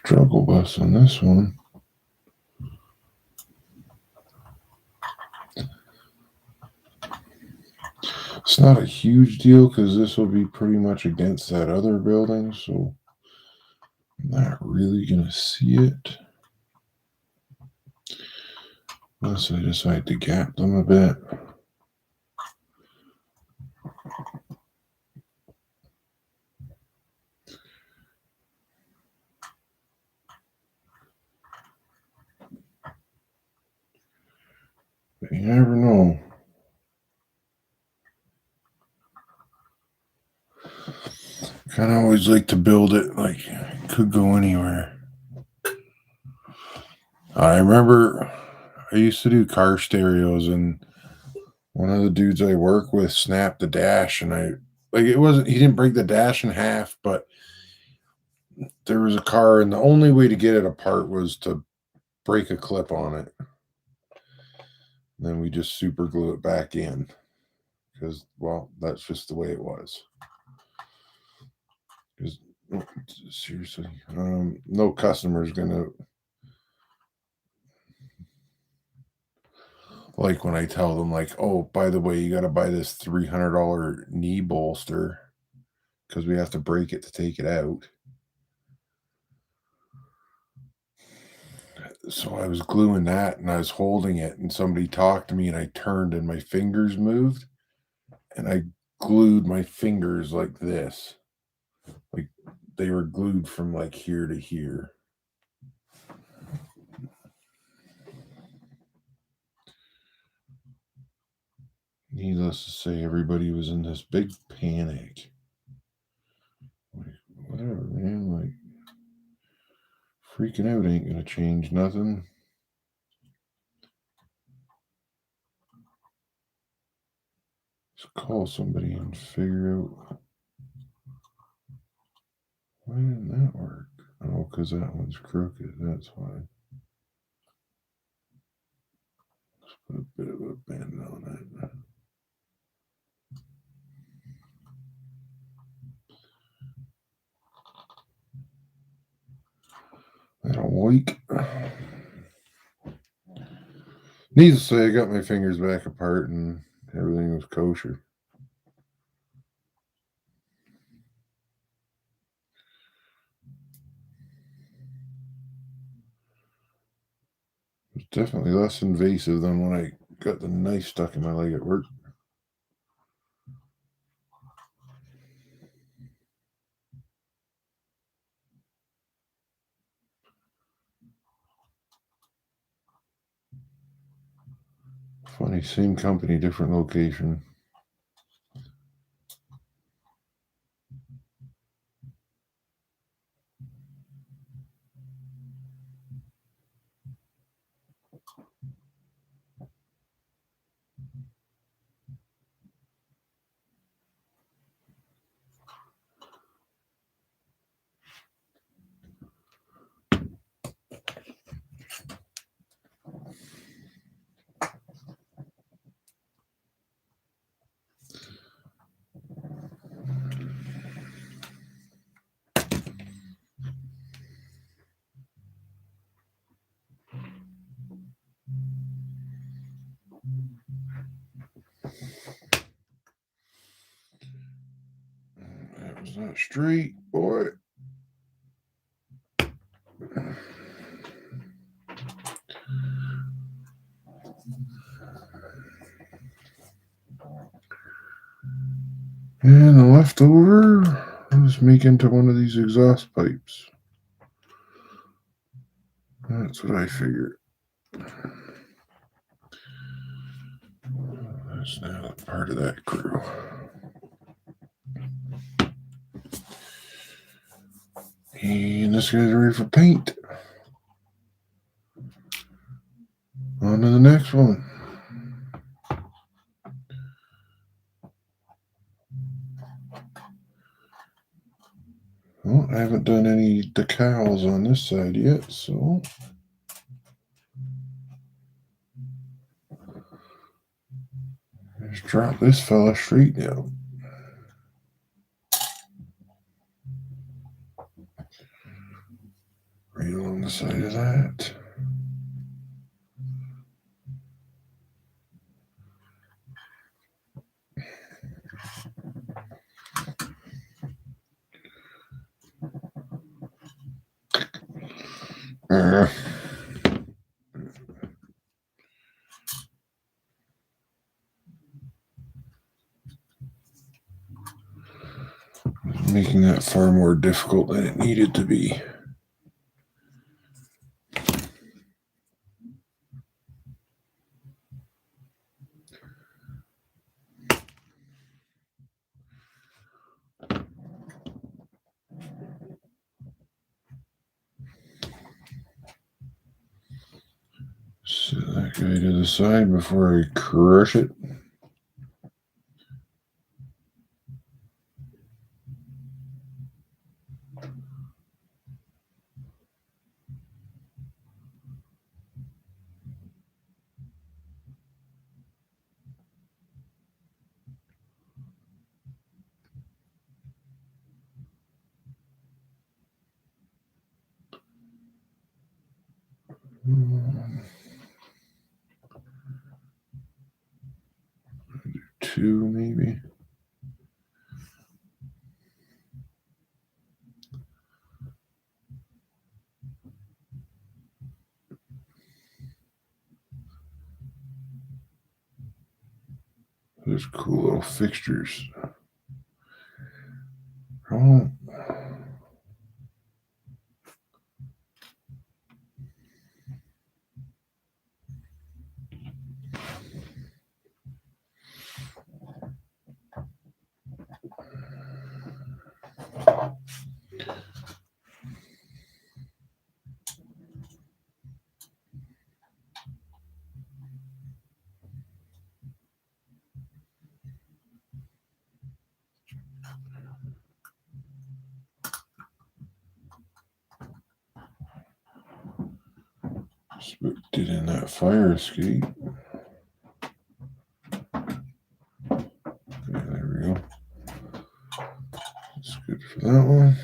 struggle bus on this one. It's not a huge deal because this will be pretty much against that other building, so I'm not really going to see it. Unless I decide to gap them a bit. But you never know. Kind of always like to build it like it could go anywhere. I remember I used to do car stereos, and one of the dudes I work with snapped the dash, and he didn't break the dash in half, but there was a car, and the only way to get it apart was to break a clip on it. Then we just super glue it back in because, well, that's just the way it was. Because seriously, no customer's gonna like when I tell them, like, oh, by the way, you got to buy this $300 knee bolster because we have to break it to take it out. So I was gluing that and I was holding it, and somebody talked to me, and I turned and my fingers moved, and I glued my fingers like this. Like they were glued from like here to here. Needless to say, everybody was in this big panic. Like, whatever, man. Like, freaking out ain't gonna change nothing. Just call somebody and figure out why didn't that work. Oh, because that one's crooked. That's why. Let's put a bit of a bend on it. That'll work. Needless to say, I got my fingers back apart and everything was kosher. It was definitely less invasive than when I got the knife stuck in my leg at work. Funny, same company, different location. That was not straight, boy. And the leftover, let's make into one of these exhaust pipes. That's what I figured. That's now part of that crew. And this guy's ready for paint. On to the next one. Well, I haven't done any decals on this side yet, so just drop this fella straight down. right along the side of that. Making that far more difficult than it needed to be. Set that guy to the side before I crush it. Two, maybe. There's cool little fixtures. Oh. Spooked it in that fire escape. Yeah, there we go. That's good for that one.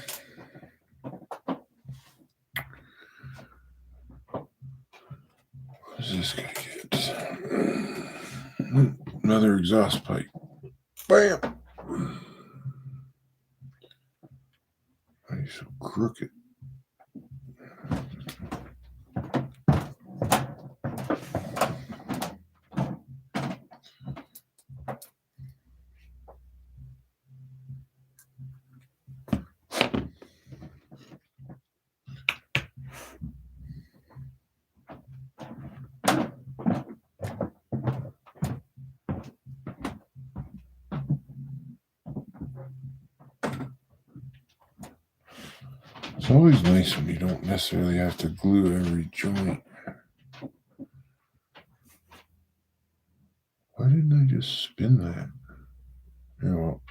What is this gonna get? Another exhaust pipe. Bam! Why are you so crooked? It's always nice when you don't necessarily have to glue every joint. Why didn't I just spin that? Yeah, well,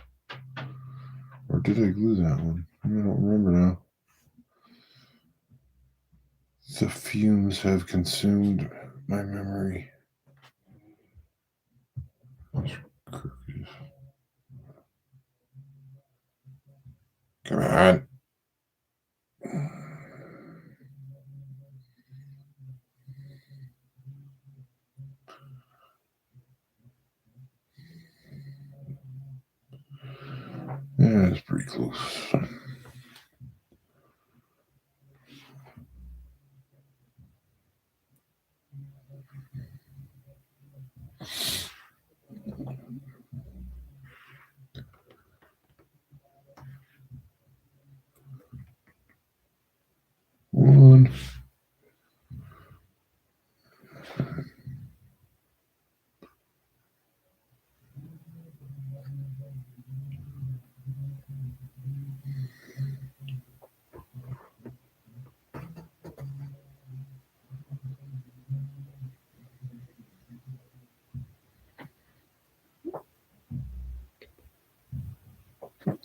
or did I glue that one? I don't remember now. The fumes have consumed my memory. Come on. Yeah, it's pretty close. One.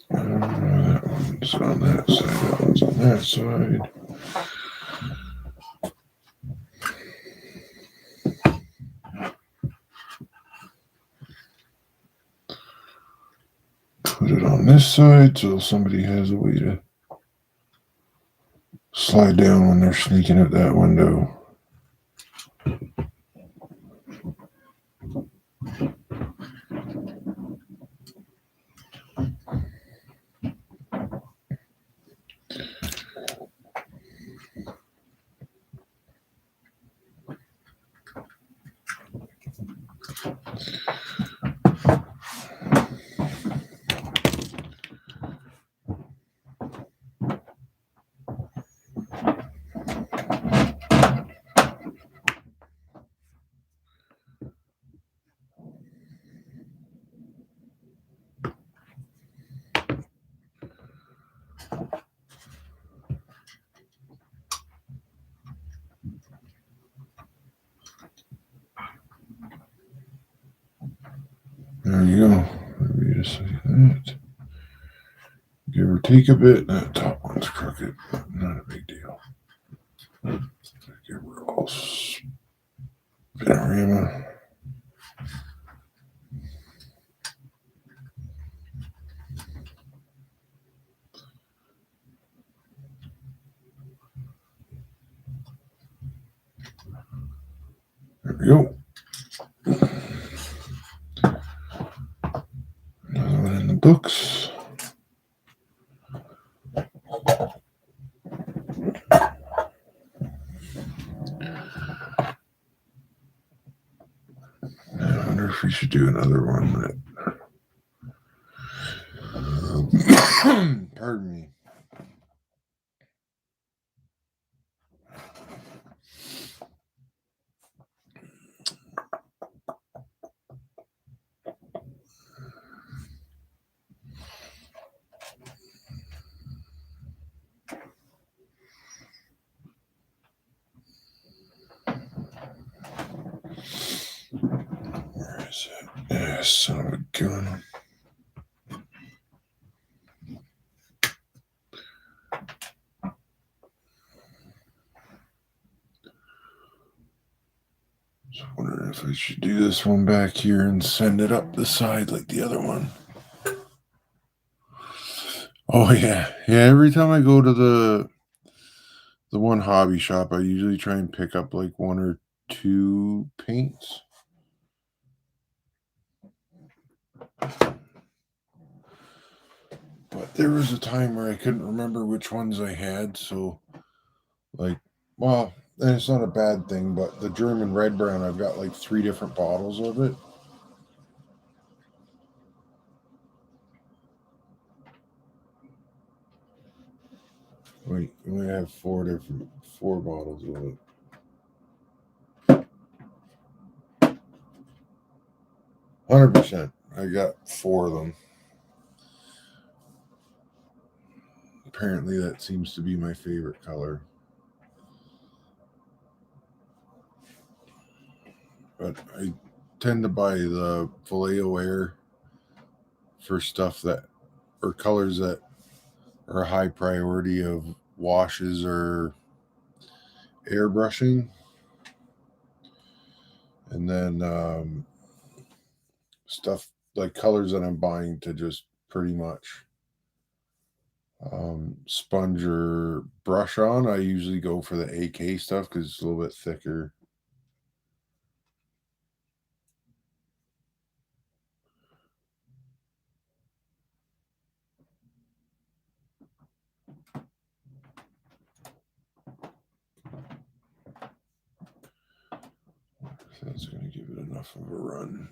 That one's on that side, that one's on that side. Put it on this side so somebody has a way to slide down when they're sneaking at that window. There you go. Maybe just like that. Give or take a bit. That top one's crooked, but not a big deal. Get rid of all spinorama. There we go. Another one in the books. I wonder if we should do another one that. Pardon me. Where is it? Yeah, son of a gun. Just wondering if I should do this one back here and send it up the side like the other one. Oh yeah. Yeah, every time I go to the one hobby shop, I usually try and pick up like one or two paints. But there was a time where I couldn't remember which ones I had, so like, well, and it's not a bad thing, but the German red brown, I've got like 3 different bottles of it. Wait, we have 4 bottles of it. 100%. I got 4 of them. Apparently, that seems to be my favorite color. But I tend to buy the Vallejo Air for stuff that, or colors that are a high priority of washes or airbrushing. And then stuff like colors that I'm buying to just pretty much sponge or brush on. I usually go for the AK stuff because it's a little bit thicker. So that's going to give it enough of a run.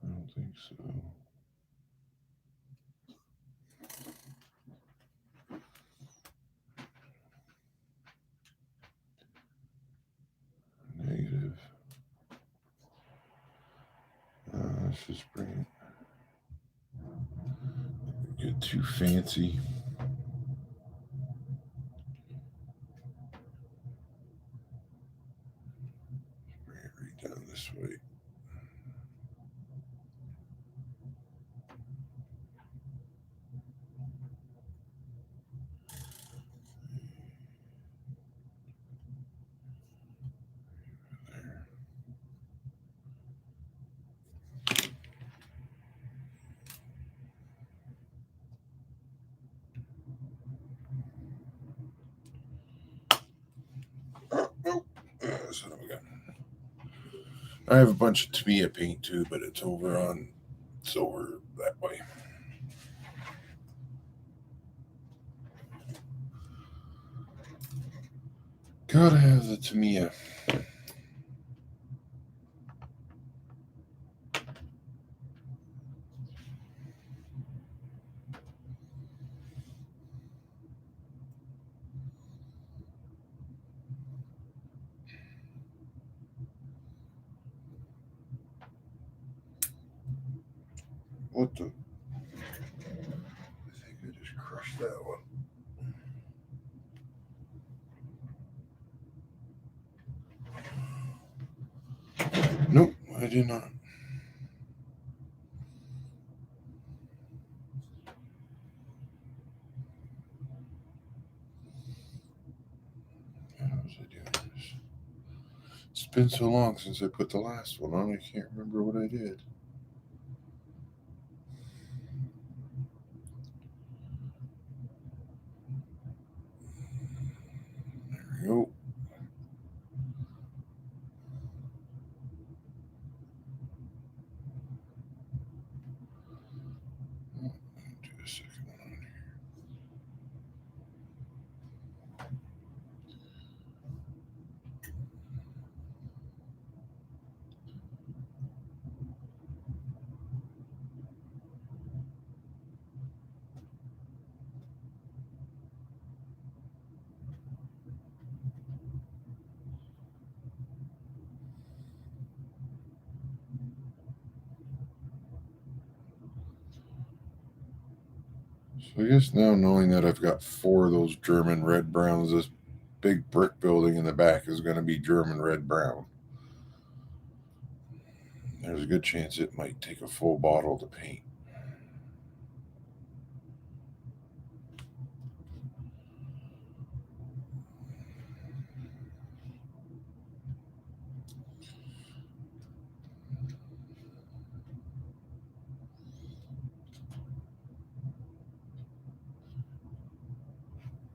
I don't think so. Negative. Let's just bring it. Get too fancy. I have a bunch of Tamiya paint too, but it's over that way. Gotta have the Tamiya. What the? I think I just crushed that one. Nope, I did not. How was I doing this? It's been so long since I put the last one on, I can't remember what I did. There we go. Do a second one on here. So I guess now knowing that I've got 4 of those German red browns, this big brick building in the back is going to be German red brown. There's a good chance it might take a full bottle to paint.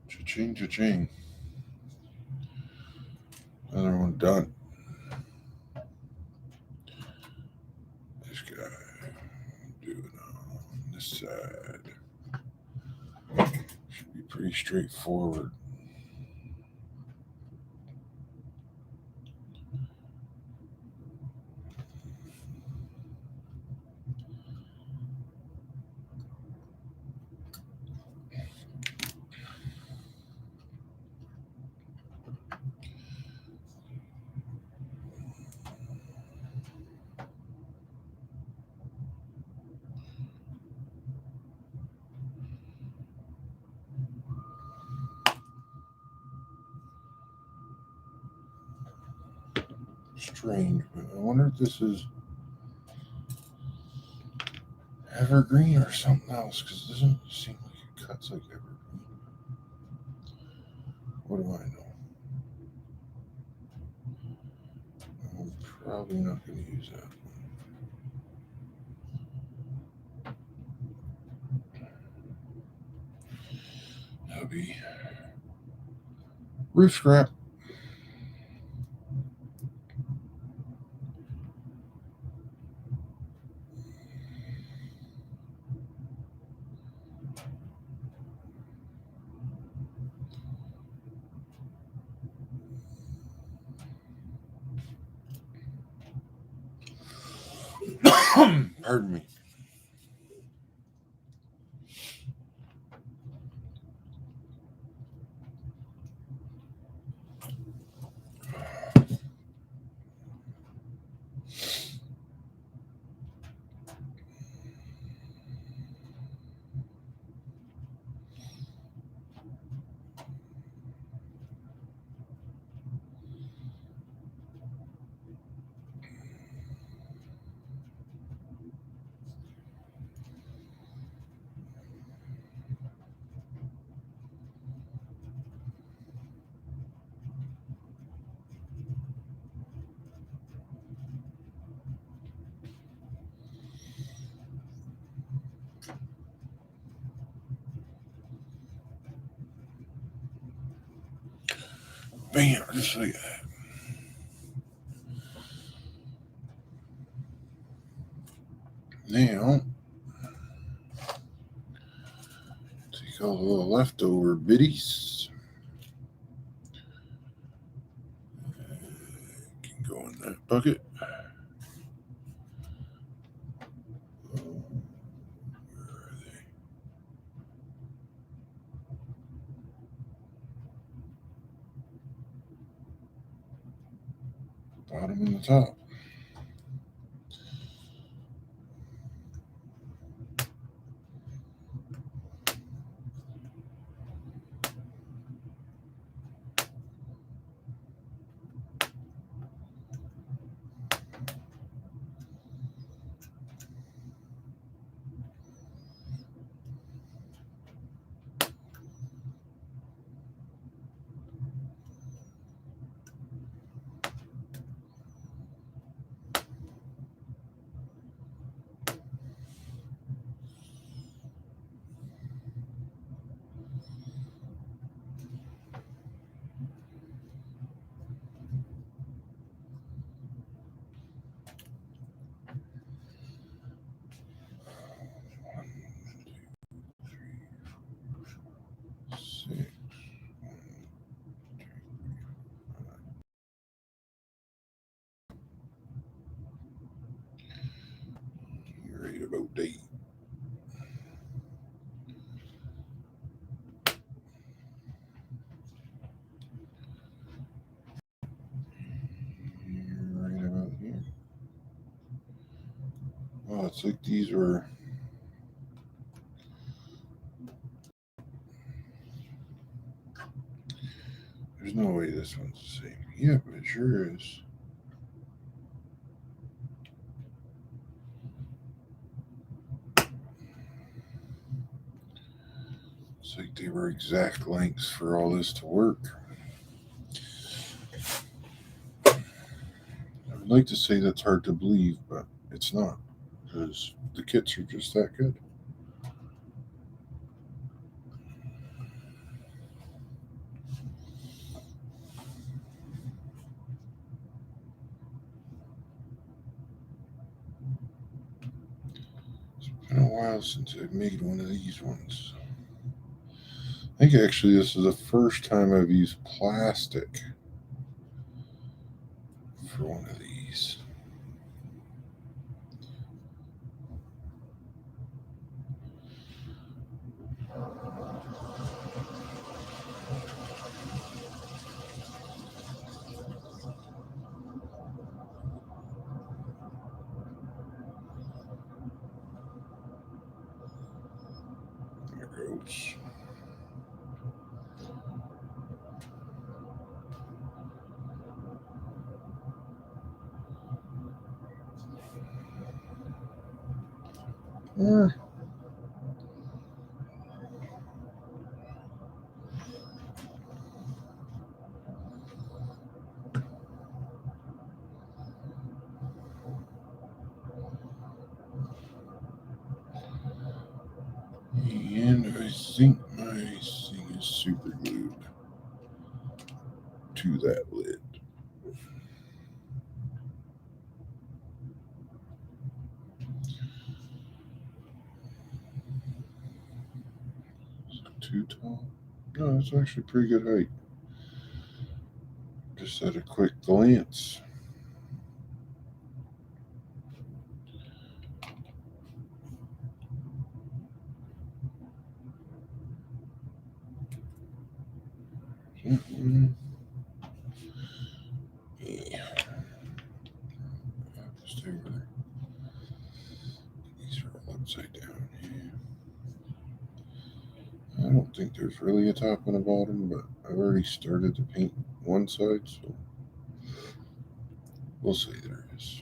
Cha-ching, cha-ching. Another one done. This guy. Do it on this side. Should be pretty straightforward. Strange, but I wonder if this is evergreen or something else, because it doesn't seem like it cuts like evergreen. What do I know? I'm probably not going to use that. That'll be roof scrap. Pardon me. Bam, just like that. Now, take all the little leftover bitties. Can go in that bucket. Bottom and the top. You're right about 8. You're right about here. Oh, it's like these were. There's no way this one's the same. Yep, it sure is. It's like they were exact lengths for all this to work. I would like to say that's hard to believe, but it's not, because the kits are just that good. It's been a while since I've made one of these ones. I think actually this is the first time I've used plastic for one of these. There goes. And I think my thing is super glued to that lid. Is it too tall? No, it's actually pretty good height. Just at a quick glance. Mm-hmm. Yeah. Just over there. These are all upside down. Yeah. I don't think there's really a top and a bottom, but I've already started to paint one side, so we'll say there is.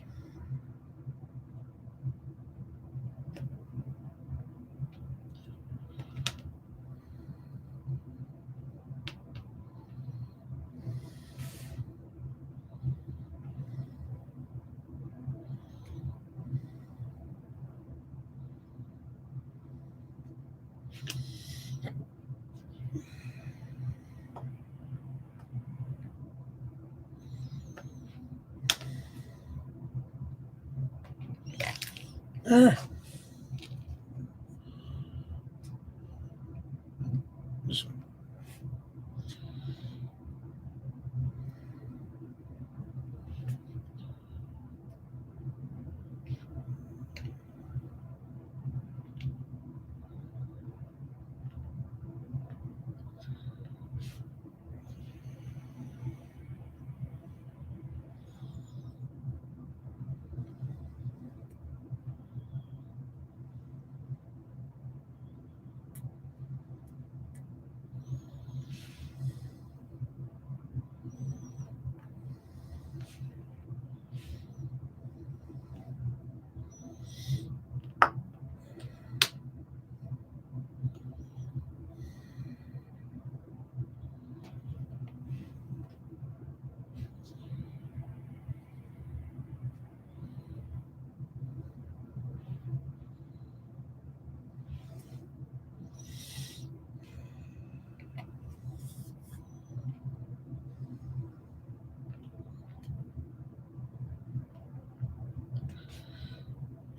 Ah.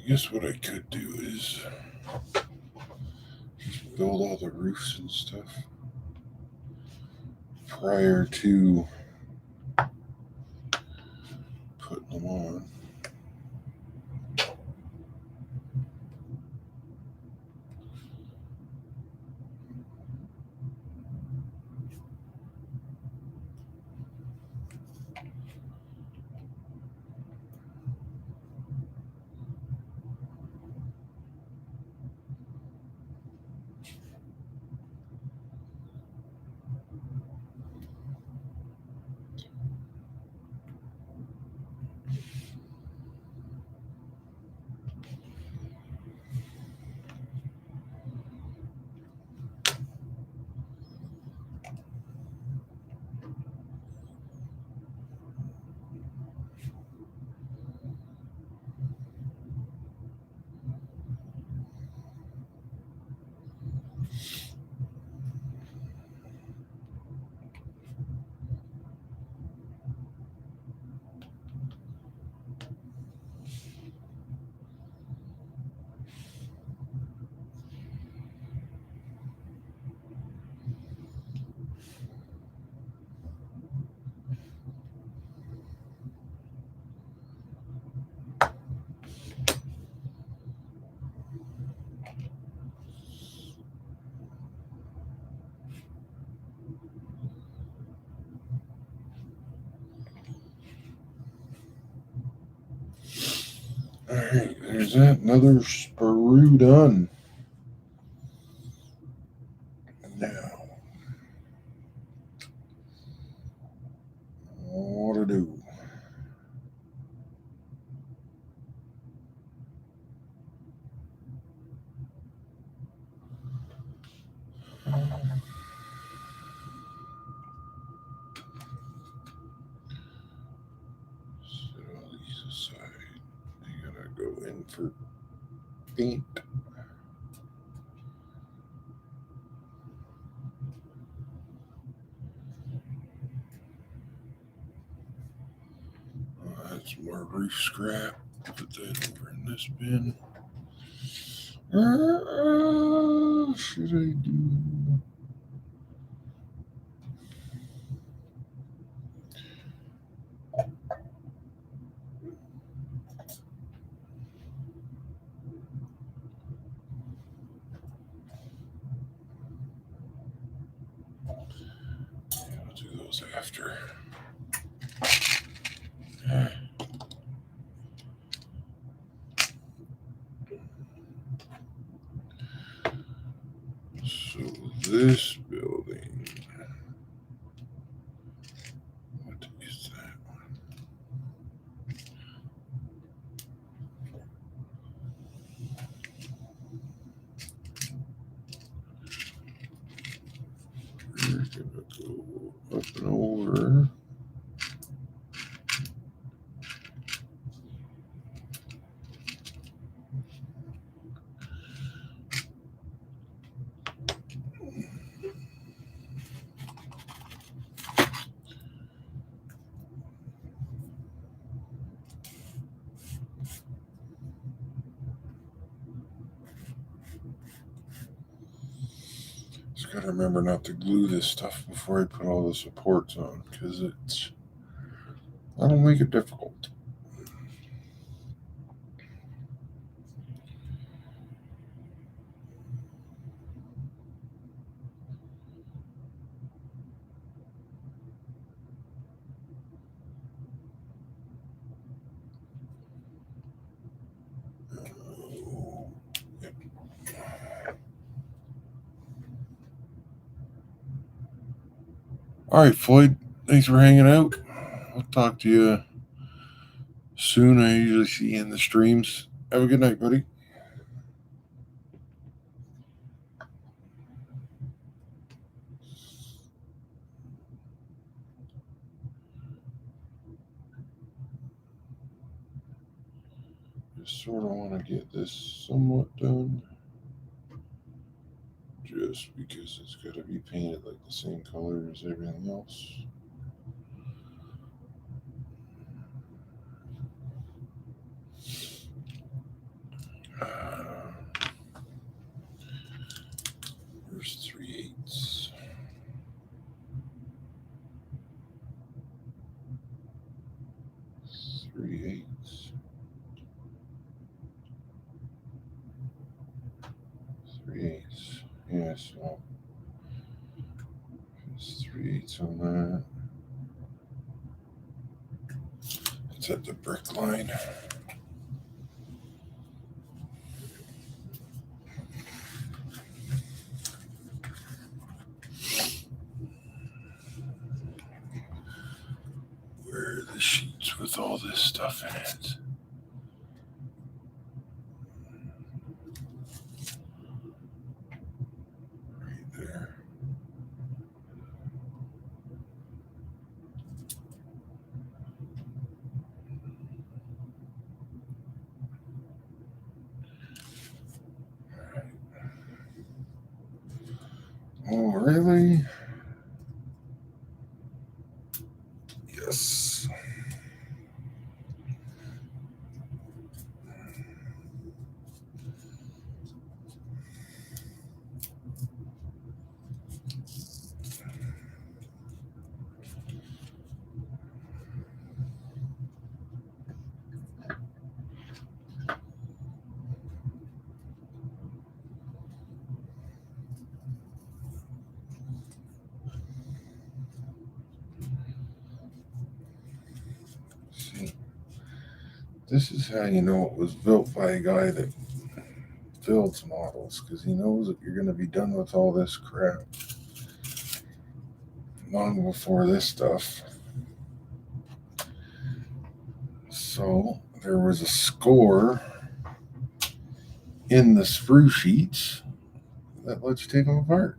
I guess what I could do is just build all the roofs and stuff prior to putting them on. Alright, there's that. Another sprue done. Now, what to do? Set all these aside. You gotta go in for paint. That's more roof scrap. Put that over in this bin. Should I do? Yeah, I'll do those after. So this building, what is that one? We're gonna go up and over. Just gotta remember not to glue this stuff before I put all the supports on, because that'll make it difficult. All right, Floyd, thanks for hanging out. I'll talk to you soon. I usually see you in the streams. Have a good night, buddy. Just sort of want to get this somewhat done. Just because it's got to be painted like the same color as everything else. so it's 3/8 on that. It's at the brick line. Where are the sheets with all this stuff in it? Right there. Oh, really? Yes. See, this is how you know it was built by a guy that builds models, because he knows that you're going to be done with all this crap long before this stuff. So there was a score in the sprue sheets that lets you take them apart.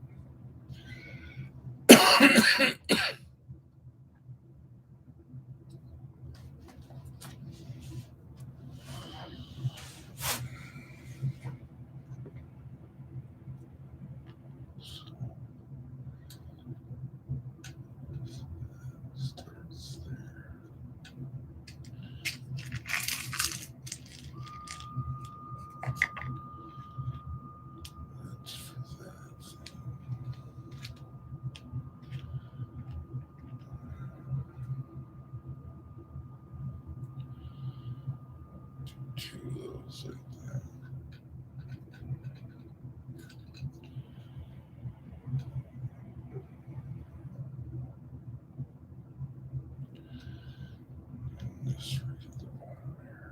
Starts there. That's for that. Two of those like that. And this right at the bottom here.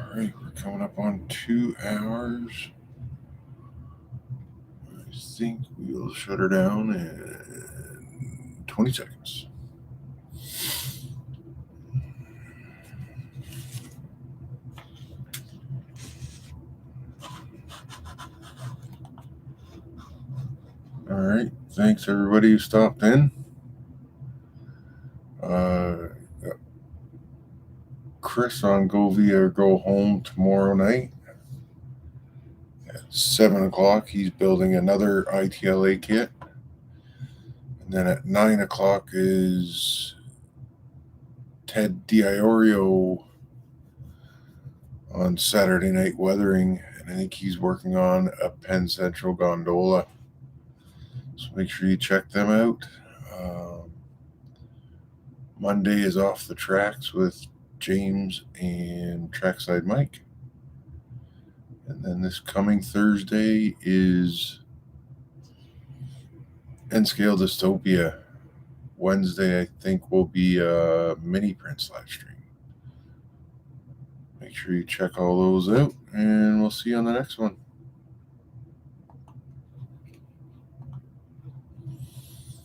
All right, we're coming up on 2 hours. I think we'll shut her down in 20 seconds. All right, thanks everybody who stopped in. Chris on Go Via or Go Home tomorrow night at 7 o'clock. He's building another ITLA kit. And then at 9 o'clock is Ted DiIorio on Saturday Night Weathering. And I think he's working on a Penn Central gondola. So make sure you check them out. Monday is Off the Tracks with James and Trackside Mike. And then this coming Thursday is N-Scale Dystopia. Wednesday, I think, will be a mini prints live stream. Make sure you check all those out, and we'll see you on the next one.